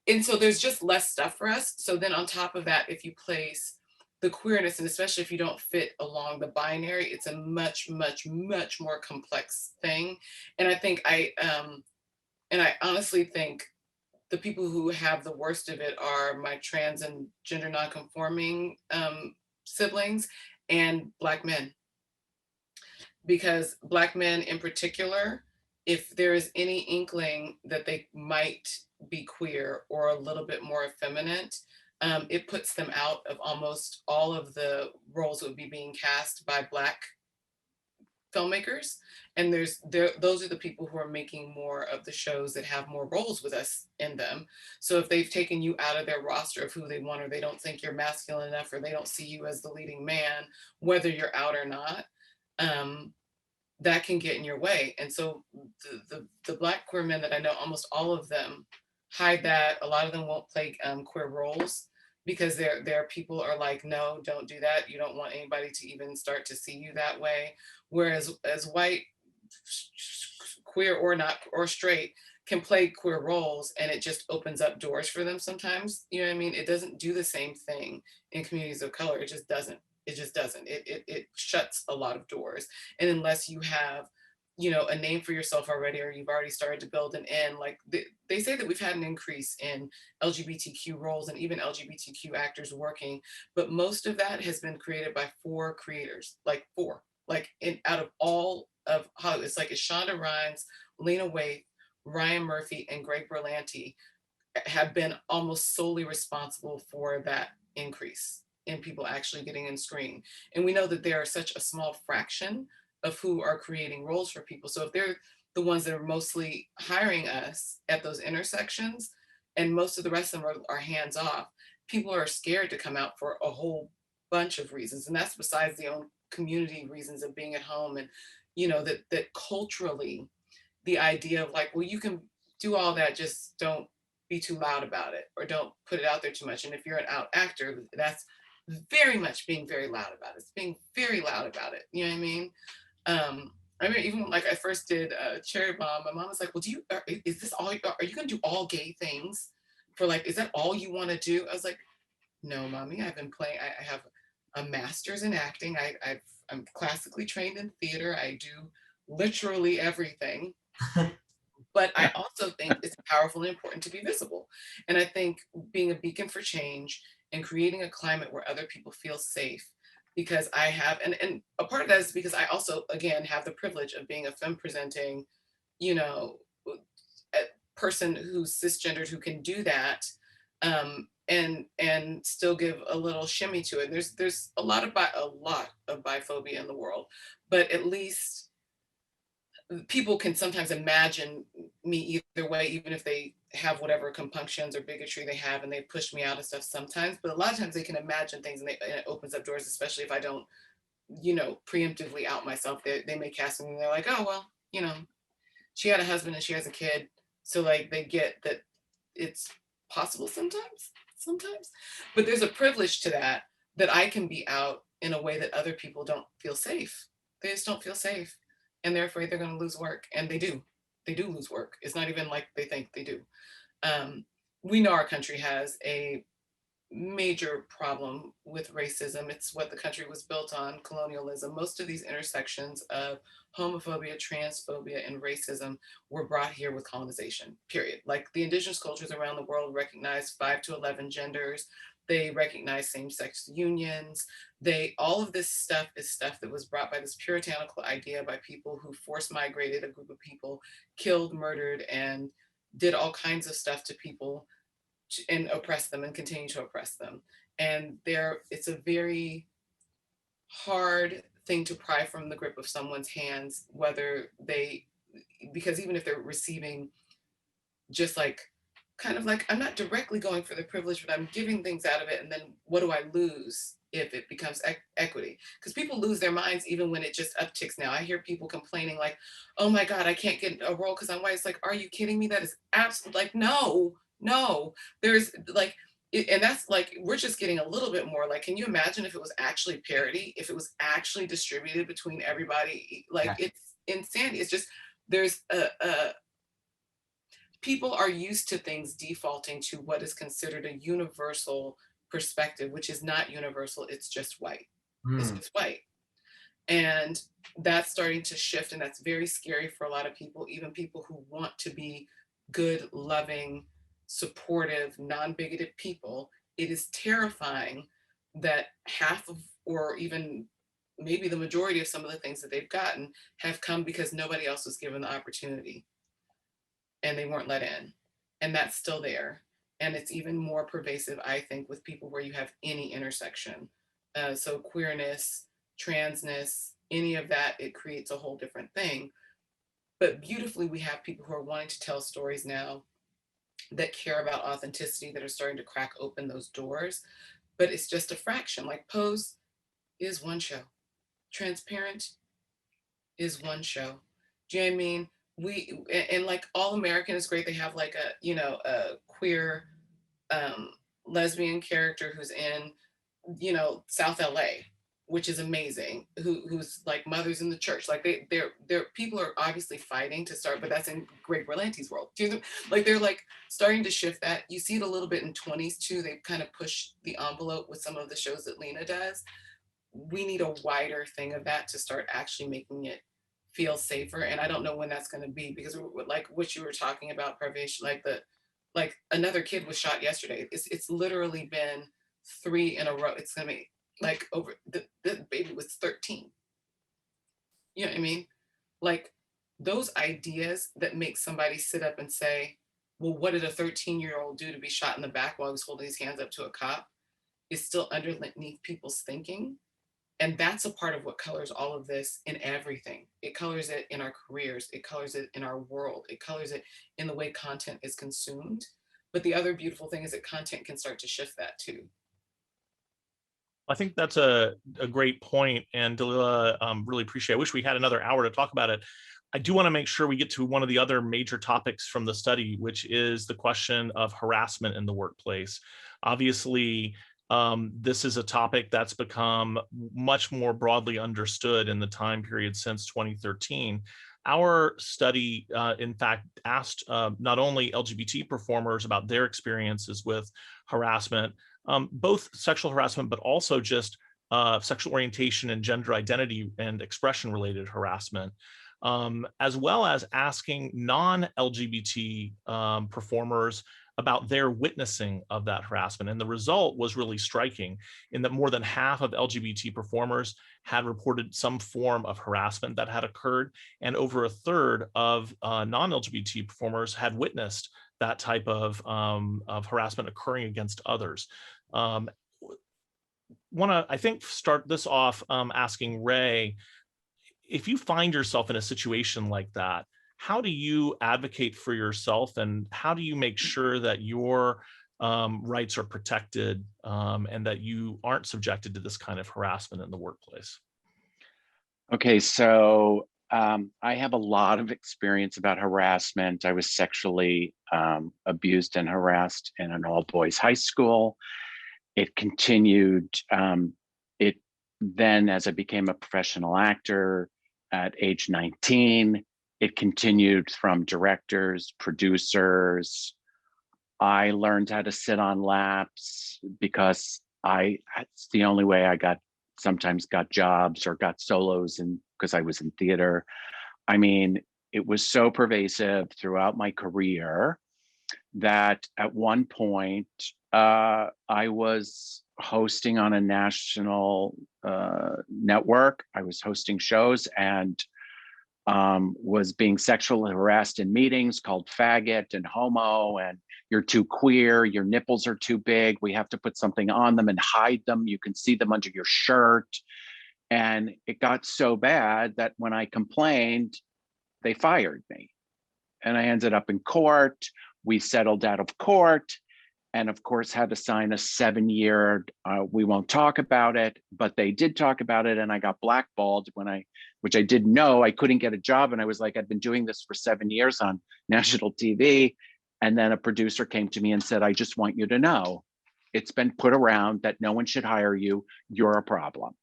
and so there's just less stuff for us. So then on top of that, if you place the queerness, and especially if you don't fit along the binary, it's a much, much, much more complex thing. And I think I honestly think the people who have the worst of it are my trans and gender nonconforming siblings and Black men. Because Black men in particular, if there is any inkling that they might be queer or a little bit more effeminate, it puts them out of almost all of the roles that would be being cast by Black filmmakers. And those are the people who are making more of the shows that have more roles with us in them. So if they've taken you out of their roster of who they want, or they don't think you're masculine enough, or they don't see you as the leading man, whether you're out or not, that can get in your way. And so the Black queer men that I know, almost all of them hide that. A lot of them won't play queer roles because their people are like, no, don't do that. You don't want anybody to even start to see you that way. Whereas as white, queer or not, or straight, can play queer roles, and it just opens up doors for them sometimes. You know what I mean? It doesn't do the same thing in communities of color. It just doesn't. It just doesn't. It shuts a lot of doors. And unless you have, you know, a name for yourself already, or you've already started to build an in, like they say that we've had an increase in LGBTQ roles and even LGBTQ actors working, but most of that has been created by 4 creators, like 4, like out of all of Hollywood. It's like it's Shonda Rhimes, Lena Waithe, Ryan Murphy, and Greg Berlanti have been almost solely responsible for that increase in people actually getting in screen. And we know that they are such a small fraction of who are creating roles for people. So if they're the ones that are mostly hiring us at those intersections, and most of the rest of them are hands off, people are scared to come out for a whole bunch of reasons. And that's besides the own community reasons of being at home. And, you know, that culturally, the idea of like, well, you can do all that, just don't be too loud about it, or don't put it out there too much. And if you're an out actor, that's very much being very loud about it. It's being very loud about it. You know what I mean? I mean, even like I first did Cherry Bomb, my mom was like, well, is this all, are you gonna do all gay things for like, is that all you wanna do? I was like, no, mommy, I've been playing, I have a master's in acting. I'm classically trained in theater. I do literally everything. But I also think it's powerful and important to be visible. And I think being a beacon for change and creating a climate where other people feel safe, because I have, and a part of that is because I also, again, have the privilege of being a femme presenting, you know, a person who's cisgendered who can do that, and still give a little shimmy to it. There's a lot of biphobia in the world, but at least people can sometimes imagine me either way, even if they have whatever compunctions or bigotry they have, and they push me out of stuff sometimes. But a lot of times they can imagine things, and it opens up doors, especially if I don't, you know, preemptively out myself. They may cast me and they're like, oh, well, you know, she had a husband and she has a kid. So like they get that it's possible sometimes. But there's a privilege to that I can be out in a way that other people don't feel safe. They just don't feel safe. And they're afraid they're going to lose work. And they do lose work. It's not even like they think they do. We know our country has a major problem with racism. It's what the country was built on, colonialism. Most of these intersections of homophobia, transphobia, and racism were brought here with colonization, period. Like the indigenous cultures around the world recognize 5 to 11 genders. They recognize same-sex unions. All of this stuff is stuff that was brought by this puritanical idea by people who force migrated a group of people, killed, murdered, and did all kinds of stuff to people and oppress them and continue to oppress them. And it's a very hard thing to pry from the grip of someone's hands, because even if they're receiving just like, kind of like, I'm not directly going for the privilege, but I'm giving things out of it. And then what do I lose if it becomes equity? Because people lose their minds even when it just upticks now. I hear people complaining like, oh my God, I can't get a role because I'm white. It's like, are you kidding me? That is absolutely like, no, there's like, and that's like, we're just getting a little bit more like, can you imagine if it was actually parity, if it was actually distributed between everybody? Like, yeah. It's insanity. It's just, there's people are used to things defaulting to what is considered a universal perspective, which is not universal. It's just white. It's just white. And that's starting to shift. And that's very scary for a lot of people, even people who want to be good, loving, supportive, non-bigoted people. It is terrifying that half of, or even maybe the majority of some of the things that they've gotten have come because nobody else was given the opportunity and they weren't let in. And that's still there. And it's even more pervasive, I think, with people where you have any intersection. So queerness, transness, any of that, it creates a whole different thing. But beautifully, we have people who are wanting to tell stories now that care about authenticity, that are starting to crack open those doors. But it's just a fraction. Like Pose is one show. Transparent is one show. Do you know what I mean? And like All American is great. They have like a, you know, a queer lesbian character who's in, you know, South LA, which is amazing, who's like mothers in the church. Like they're people are obviously fighting to start, but that's in Greg Berlanti's world. Like they're like starting to shift that. You see it a little bit in 20s too. They kind of push the envelope with some of the shows that Lena does. We need a wider thing of that to start actually making it feel safer. And I don't know when that's going to be, because like what you were talking about, Parvesh, like another kid was shot yesterday. It's literally been 3 in a row. It's gonna be like over the baby was 13. You know what I mean? Like those ideas that make somebody sit up and say, well, what did a 13-year-old do to be shot in the back while he was holding his hands up to a cop, is still underneath people's thinking. And that's a part of what colors all of this in everything. It colors it in our careers. It colors it in our world. It colors it in the way content is consumed. But the other beautiful thing is that content can start to shift that too. I think that's a great point. And Dalila, really appreciate it. I wish we had another hour to talk about it. I do want to make sure we get to one of the other major topics from the study, which is the question of harassment in the workplace. Obviously, this is a topic that's become much more broadly understood in the time period since 2013. Our study, in fact, asked not only LGBT performers about their experiences with harassment, both sexual harassment, but also just sexual orientation and gender identity and expression related harassment, as well as asking non-LGBT performers about their witnessing of that harassment. And the result was really striking in that more than half of LGBT performers had reported some form of harassment that had occurred, and over a third of non-LGBT performers had witnessed that type of harassment occurring against others. Want to, I think, start this off asking Ray, if you find yourself in a situation like that, how do you advocate for yourself, and how do you make sure that your rights are protected and that you aren't subjected to this kind of harassment in the workplace? Okay, so I have a lot of experience about harassment. I was sexually abused and harassed in an all-boys high school. It continued, then as I became a professional actor at age 19, it continued from directors, producers. I learned how to sit on laps because it's the only way I sometimes got jobs or got solos, and because I was in theater. I mean, it was so pervasive throughout my career that at one point I was hosting on a national network. I was hosting shows and was being sexually harassed in meetings, called faggot and homo, and you're too queer, your nipples are too big, we have to put something on them and hide them, you can see them under your shirt. And it got so bad that when I complained, they fired me. And I ended up in court. We settled out of court, and of course had to sign a 7-year, we won't talk about it, but they did talk about it, and I got blackballed which I didn't know. I couldn't get a job, and I was like, I've been doing this for 7 years on national TV. And then a producer came to me and said, I just want you to know, it's been put around that no one should hire you. You're a problem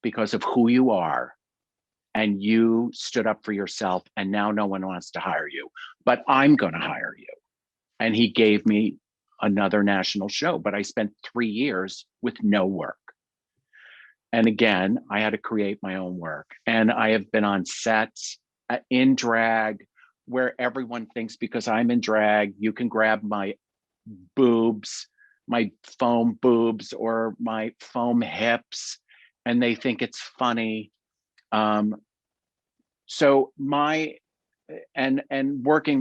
because of who you are. And you stood up for yourself, and now no one wants to hire you, but I'm going to hire you. And he gave me another national show, but I spent 3 years with no work. And again, I had to create my own work. And I have been on sets in drag where everyone thinks because I'm in drag, you can grab my boobs, my foam boobs or my foam hips, and they think it's funny. So working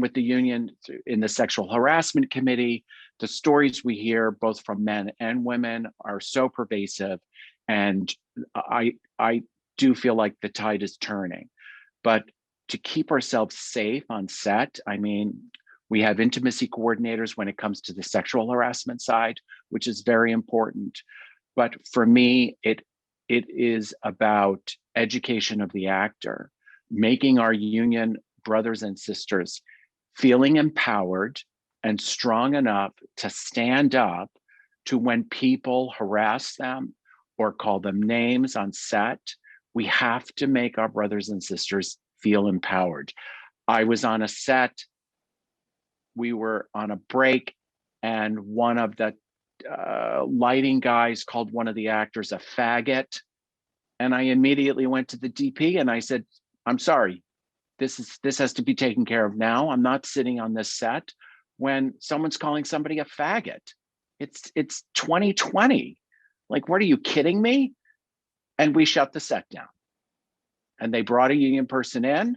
with the union in the Sexual Harassment Committee, the stories we hear both from men and women are so pervasive. And I do feel like the tide is turning. But to keep ourselves safe on set, I mean, we have intimacy coordinators when it comes to the sexual harassment side, which is very important. But for me, it is about education of the actor, making our union brothers and sisters feeling empowered and strong enough to stand up to when people harass them or call them names on set. We have to make our brothers and sisters feel empowered. I was on a set, we were on a break, and one of the lighting guys called one of the actors a faggot. And I immediately went to the DP and I said, I'm sorry, this has to be taken care of now. I'm not sitting on this set when someone's calling somebody a faggot. It's 2020. Like, what, are you kidding me? And we shut the set down. And they brought a union person in,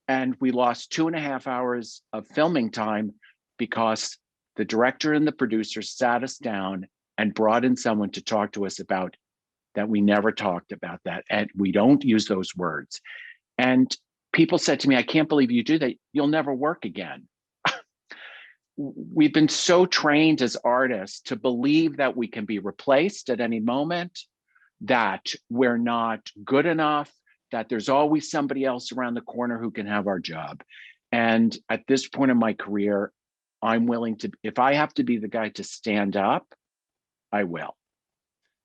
and we lost 2.5 hours of filming time because the director and the producer sat us down and brought in someone to talk to us about that. We never talked about that, and we don't use those words. And people said to me, I can't believe you do that. You'll never work again. We've been so trained as artists to believe that we can be replaced at any moment, that we're not good enough, that there's always somebody else around the corner who can have our job. And at this point in my career, I'm willing to, if I have to be the guy to stand up, I will.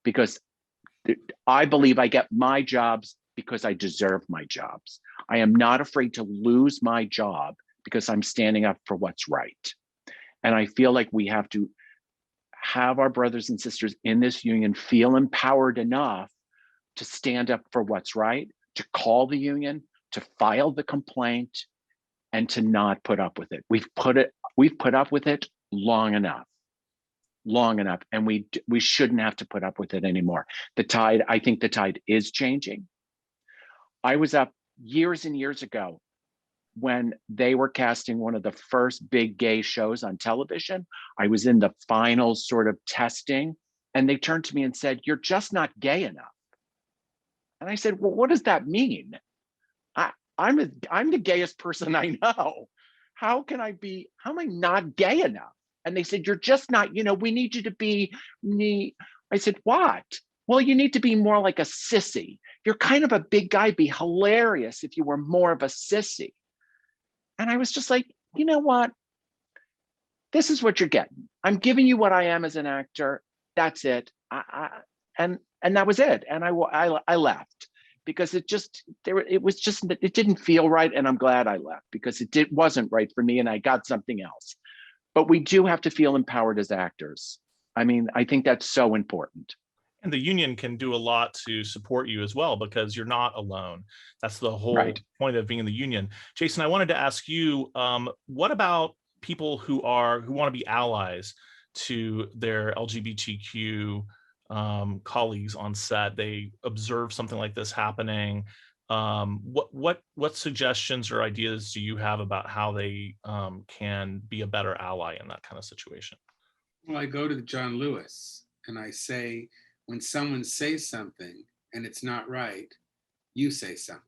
Because I believe I get my jobs because I deserve my jobs. I am not afraid to lose my job because I'm standing up for what's right. And I feel like we have to have our brothers and sisters in this union feel empowered enough to stand up for what's right, to call the union, to file the complaint, and to not put up with it. We've put up with it long enough, and we shouldn't have to put up with it anymore. I think the tide is changing. I was up years and years ago when they were casting one of the first big gay shows on television. I was in the final sort of testing, and they turned to me and said, "You're just not gay enough." And I said, well, what does that mean? I'm the gayest person I know. How am I not gay enough? And they said, you're just not, we need you to be me. I said, what? Well, you need to be more like a sissy. You're kind of a big guy. It'd be hilarious if you were more of a sissy. And I was just like, you know what? This is what you're getting. I'm giving you what I am as an actor. That's it. And that was it. And I left because it didn't feel right. And I'm glad I left because it wasn't right for me, and I got something else. But we do have to feel empowered as actors. I mean, I think that's so important. And the union can do a lot to support you as well, because you're not alone. That's the whole point of being in the union. Jason, I wanted to ask you, what about people who want to be allies to their LGBTQ colleagues on set? They observe something like this happening. What suggestions or ideas do you have about how they can be a better ally in that kind of situation? Well, I go to John Lewis and I say, when someone says something and it's not right, you say something.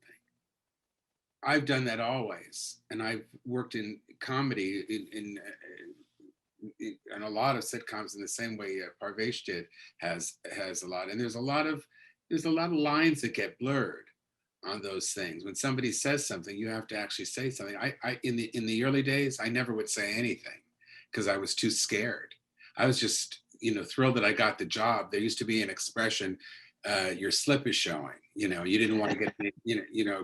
I've done that always, and I've worked in comedy in a lot of sitcoms in the same way Parvesh has a lot. And there's a lot of lines that get blurred on those things. When somebody says something, you have to actually say something. I in the early days, I never would say anything because I was too scared. I was just thrilled that I got the job. There used to be an expression, your slip is showing. You didn't want to get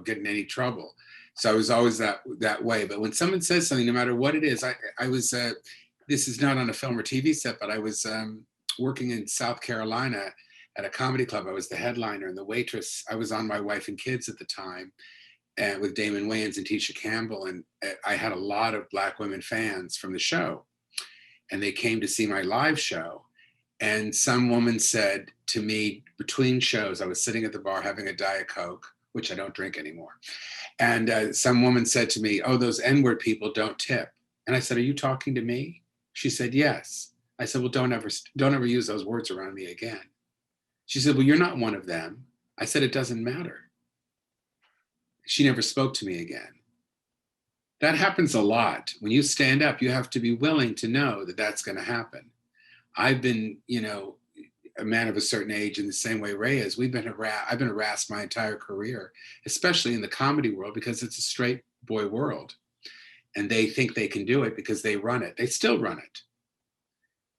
get in any trouble. So I was always that way. But when someone says something, no matter what it is, I was this is not on a film or TV set, but I was working in South Carolina at a comedy club. I was the headliner and the waitress. I was on My Wife and Kids at the time, and with Damon Wayans and Tisha Campbell, and I had a lot of Black women fans from the show. And they came to see my live show. And some woman said to me between shows, I was sitting at the bar having a Diet Coke, which I don't drink anymore. And some woman said to me, oh, those N-word people don't tip. And I said, are you talking to me? She said, yes. I said, well, don't ever use those words around me again. She said, well, you're not one of them. I said, it doesn't matter. She never spoke to me again. That happens a lot. When you stand up, you have to be willing to know that that's going to happen. I've been, a man of a certain age in the same way Ray is. I've been harassed my entire career, especially in the comedy world, because it's a straight boy world. And they think they can do it because they run it. They still run it.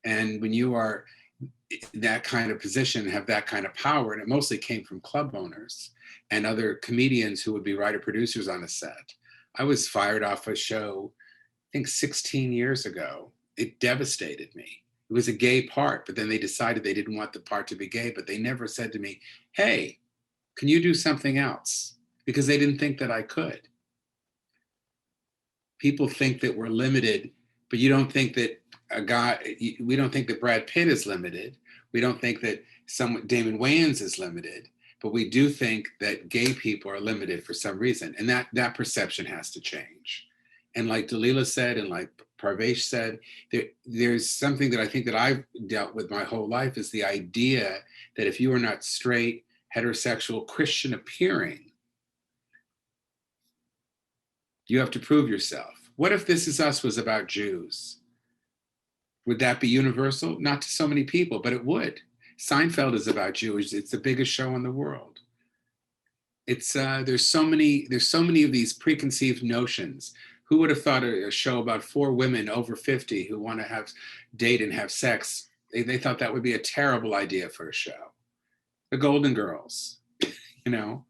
And when you are that kind of position, have that kind of power. And it mostly came from club owners and other comedians who would be writer producers on a set. I was fired off a show, I think 16 years ago. It devastated me. It was a gay part, but then they decided they didn't want the part to be gay, but they never said to me, hey, can you do something else? Because they didn't think that I could. People think that we're limited, but you don't think that we don't think that Brad Pitt is limited. We don't think that Damon Wayans is limited, but we do think that gay people are limited for some reason. And that perception has to change. And like Dalila said, and like Parvesh said, there's something that I think that I've dealt with my whole life, is the idea that if you are not straight, heterosexual, Christian appearing, you have to prove yourself. What if This Is Us was about Jews? Would that be universal? Not to so many people, but it would. Seinfeld is about Jews. It's the biggest show in the world. It's there's so many of these preconceived notions. Who would have thought a show about 4 women over 50 who want to date and have sex? They thought that would be a terrible idea for a show. The Golden Girls, you know,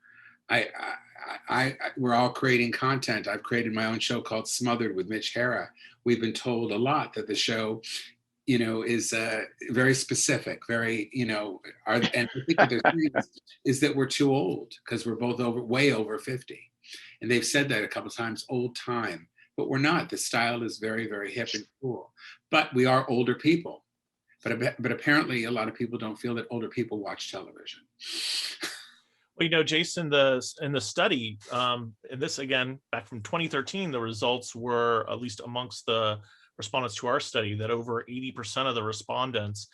we're all creating content. I've created my own show called Smothered with Mitch Hara. We've been told a lot that the show, you know, is very specific, very, you know, and I think what they're saying is that we're too old because we're both way over 50. And they've said that a couple of times, old time, but we're not. The style is very, very hip and cool, but we are older people. But apparently a lot of people don't feel that older people watch television. Well, you know, Jason, in the study, and this again, back from 2013, the results were, at least amongst the respondents to our study, that over 80% of the respondents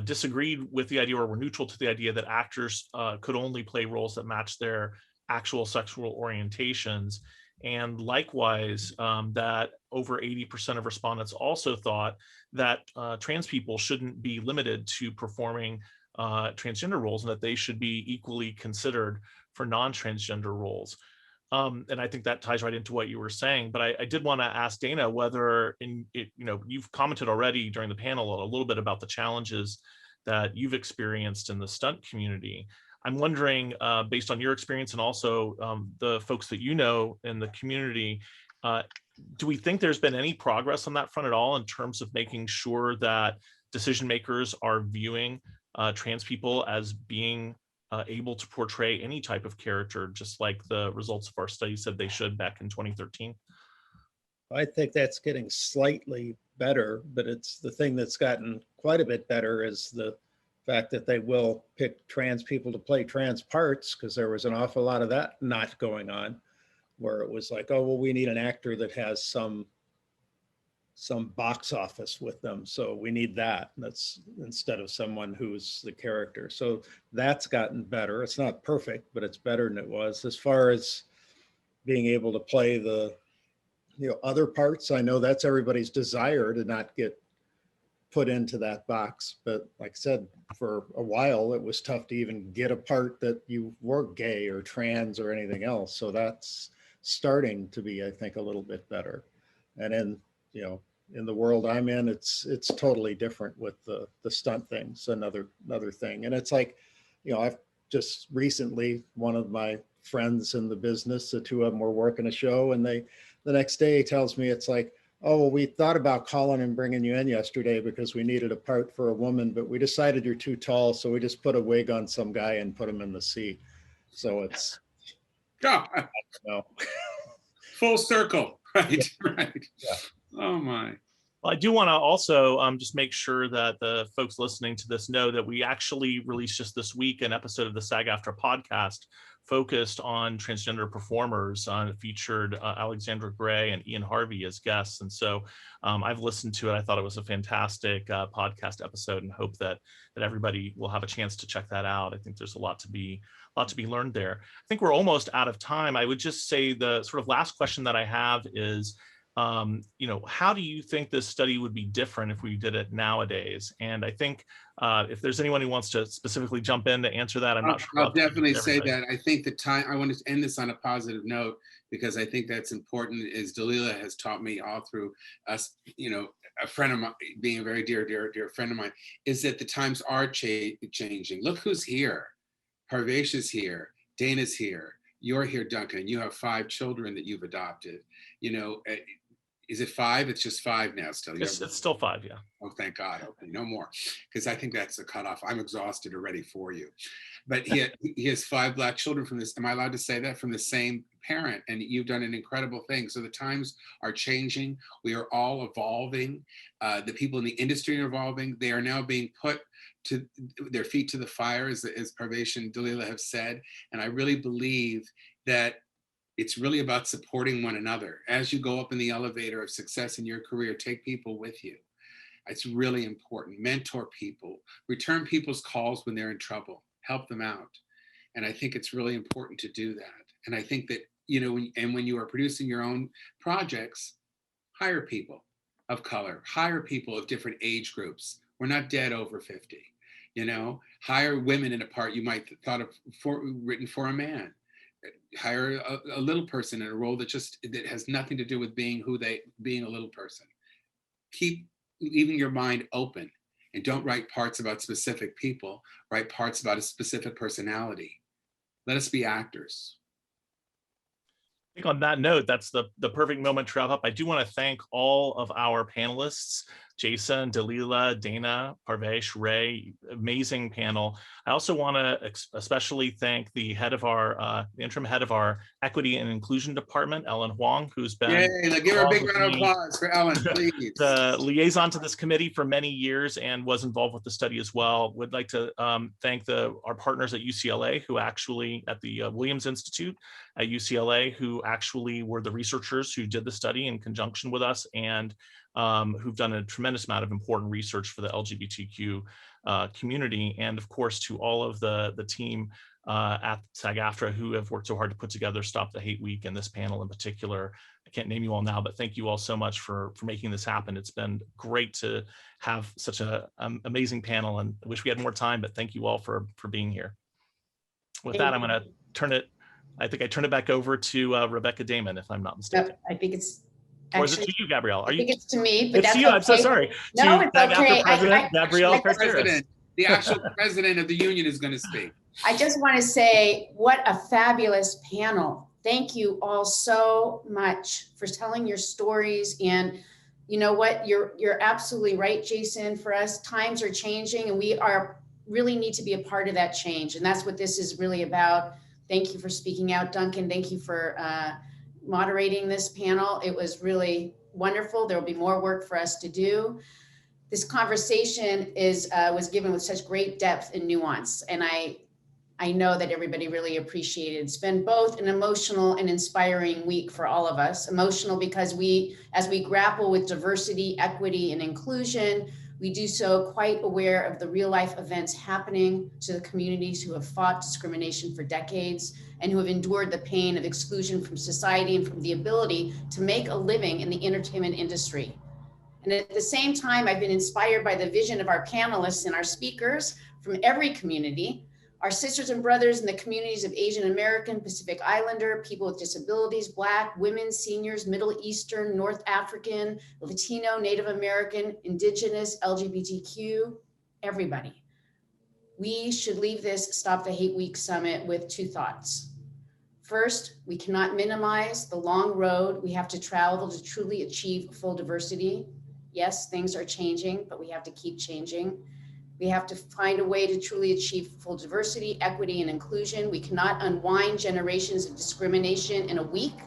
disagreed with the idea, or were neutral to the idea, that actors could only play roles that match their actual sexual orientations. And likewise, that over 80% of respondents also thought that trans people shouldn't be limited to performing transgender roles, and that they should be equally considered for non-transgender roles. And I think that ties right into what you were saying. But I did want to ask Dana whether, you've commented already during the panel a little bit about the challenges that you've experienced in the stunt community. I'm wondering, based on your experience and also the folks that you know in the community, do we think there's been any progress on that front at all in terms of making sure that decision makers are viewing trans people as being able to portray any type of character, just like the results of our study said they should back in 2013? I think that's getting slightly better, but it's the thing that's gotten quite a bit better is the fact that they will pick trans people to play trans parts, because there was an awful lot of that not going on, where it was like, oh, well, we need an actor that has some box office with them, so we need that. That's instead of someone who's the character. So that's gotten better. It's not perfect, but it's better than it was. As far as being able to play the other parts, I know that's everybody's desire to not get put into that box, but like I said, for a while it was tough to even get a part that you were gay or trans or anything else. So that's starting to be, I think, a little bit better. And in the world I'm in, it's totally different with the stunt things, another thing. And it's like, I've just recently, one of my friends in the business, the two of them were working a show, and the next day he tells me, it's like, oh, well, we thought about calling and bringing you in yesterday because we needed a part for a woman, but we decided you're too tall, so we just put a wig on some guy and put him in the seat. So it's, full circle, right? Right. Yeah. Oh my. Well, I do want to also just make sure that the folks listening to this know that we actually released just this week an episode of the SAG-AFTRA podcast focused on transgender performers. It featured Alexandra Gray and Ian Harvey as guests. And so I've listened to it. I thought it was a fantastic podcast episode, and hope that everybody will have a chance to check that out. I think there's a lot to be learned there. I think we're almost out of time. I would just say the sort of last question that I have is, how do you think this study would be different if we did it nowadays? And I think if there's anyone who wants to specifically jump in to answer that, I'm not sure. I'll definitely say that. I think I want to end this on a positive note, because I think that's important, as Dalila has taught me all through us, a friend of mine, being a very dear friend of mine, is that the times are changing. Look who's here. Parvesh is here. Dana's here. You're here, Duncan. You have 5 children that you've adopted. You know, is it 5? It's just 5 now still. It's still 5, yeah. Oh, thank God. Okay, no more. Because I think that's a cutoff. I'm exhausted already for you. But he has 5 Black children from this, am I allowed to say that? From the same parent, and you've done an incredible thing. So the times are changing. We are all evolving. The people in the industry are evolving. They are now being put to their feet to the fire, as Parvesh and Dalila have said. And I really believe that it's really about supporting one another. As you go up in the elevator of success in your career, take people with you. It's really important. Mentor people, return people's calls when they're in trouble, help them out. And I think it's really important to do that. And I think that, you know, when you are producing your own projects, hire people of color, hire people of different age groups. We're not dead over 50, you know, hire women in a part you might have thought of written for a man. Hire a little person in a role that has nothing to do with being being a little person. Keep leaving your mind open, and don't write parts about specific people, write parts about a specific personality. Let us be actors. I think on that note, that's the perfect moment to wrap up. I do want to thank all of our panelists, Jason, Dalila, Dana, Parvesh, Ray, amazing panel. I also want to especially thank the head of our, the interim head of our Equity and Inclusion Department, Ellen Huang, who's been— Yay, give her a big round of applause for Ellen, please. The liaison to this committee for many years and was involved with the study as well. Would like to thank our partners at UCLA, who actually, at the Williams Institute at UCLA, who actually were the researchers who did the study in conjunction with us, and who've done a tremendous amount of important research for the LGBTQ community. And of course, to all of the team at SAG-AFTRA who have worked so hard to put together Stop the Hate Week, and this panel in particular. I can't name you all now, but thank you all so much for making this happen. It's been great to have such an amazing panel, and I wish we had more time, but thank you all for being here. With that, I'm going to turn it back over to Rebecca Damon, if I'm not mistaken. Yep, I think it's— Or is it to you, Gabrielle? I think it's to me, but it's that's to you. okay. I'm so sorry. No, to it's okay. President Gabrielle Carteris. The actual president of the union is going to speak. I just want to say, what a fabulous panel. Thank you all so much for telling your stories. And you know what? You're absolutely right, Jason. For us, times are changing, and we really need to be a part of that change. And that's what this is really about. Thank you for speaking out, Duncan. Thank you for moderating this panel. It was really wonderful. There will be more work for us to do. This conversation was given with such great depth and nuance, and I know that everybody really appreciated it. It's been both an emotional and inspiring week for all of us. Emotional because as we grapple with diversity, equity, and inclusion, we do so quite aware of the real life events happening to the communities who have fought discrimination for decades and who have endured the pain of exclusion from society and from the ability to make a living in the entertainment industry. And at the same time, I've been inspired by the vision of our panelists and our speakers from every community, our sisters and brothers in the communities of Asian American, Pacific Islander, people with disabilities, Black, women, seniors, Middle Eastern, North African, Latino, Native American, Indigenous, LGBTQ, everybody. We should leave this Stop the Hate Week Summit with 2 thoughts. First, we cannot minimize the long road we have to travel to truly achieve full diversity. Yes, things are changing, but we have to keep changing. We have to find a way to truly achieve full diversity, equity, and inclusion. We cannot unwind generations of discrimination in a week,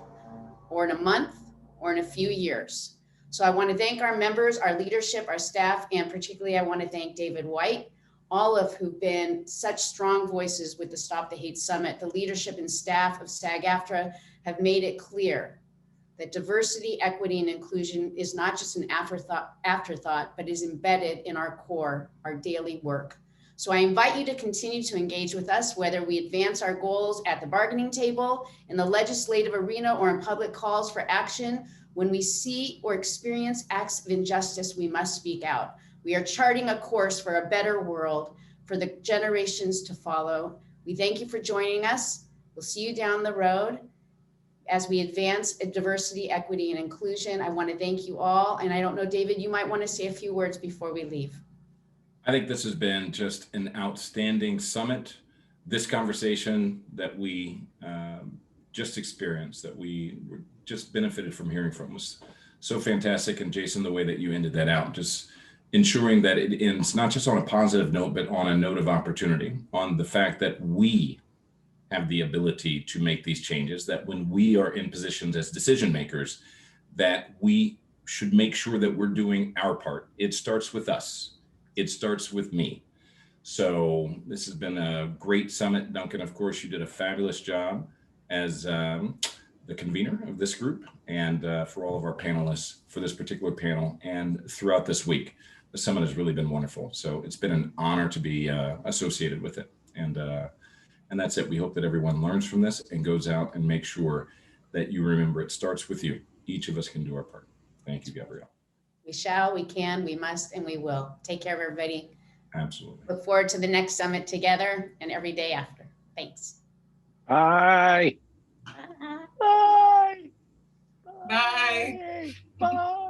or in a month, or in a few years. So I want to thank our members, our leadership, our staff, and particularly I want to thank David White, all of who've been such strong voices with the Stop the Hate Summit. The leadership and staff of SAG-AFTRA have made it clear that diversity, equity, and inclusion is not just an afterthought, but is embedded in our core, our daily work. So I invite you to continue to engage with us, whether we advance our goals at the bargaining table, in the legislative arena, or in public calls for action. When we see or experience acts of injustice, we must speak out. We are charting a course for a better world for the generations to follow. We thank you for joining us. We'll see you down the road. as we advance diversity, equity, and inclusion. I want to thank you all. And I don't know, David, you might want to say a few words before we leave. I think this has been just an outstanding summit. This conversation that we just experienced, that we just benefited from hearing from, was so fantastic. And Jason, the way that you ended that out, just ensuring that it ends not just on a positive note, but on a note of opportunity, on the fact that we have the ability to make these changes, that when we are in positions as decision makers, that we should make sure that we're doing our part. It starts with us. It starts with me. So this has been a great summit. Duncan, of course, you did a fabulous job as the convener of this group, and for all of our panelists for this particular panel and throughout this week. The summit has really been wonderful. So it's been an honor to be associated with it. And that's it. We hope that everyone learns from this and goes out and makes sure that you remember it starts with you. Each of us can do our part. Thank you, Gabrielle. We shall, we can, we must, and we will. Take care of everybody. Absolutely. Look forward to the next summit together and every day after. Thanks. Bye. Bye. Bye. Bye. Bye.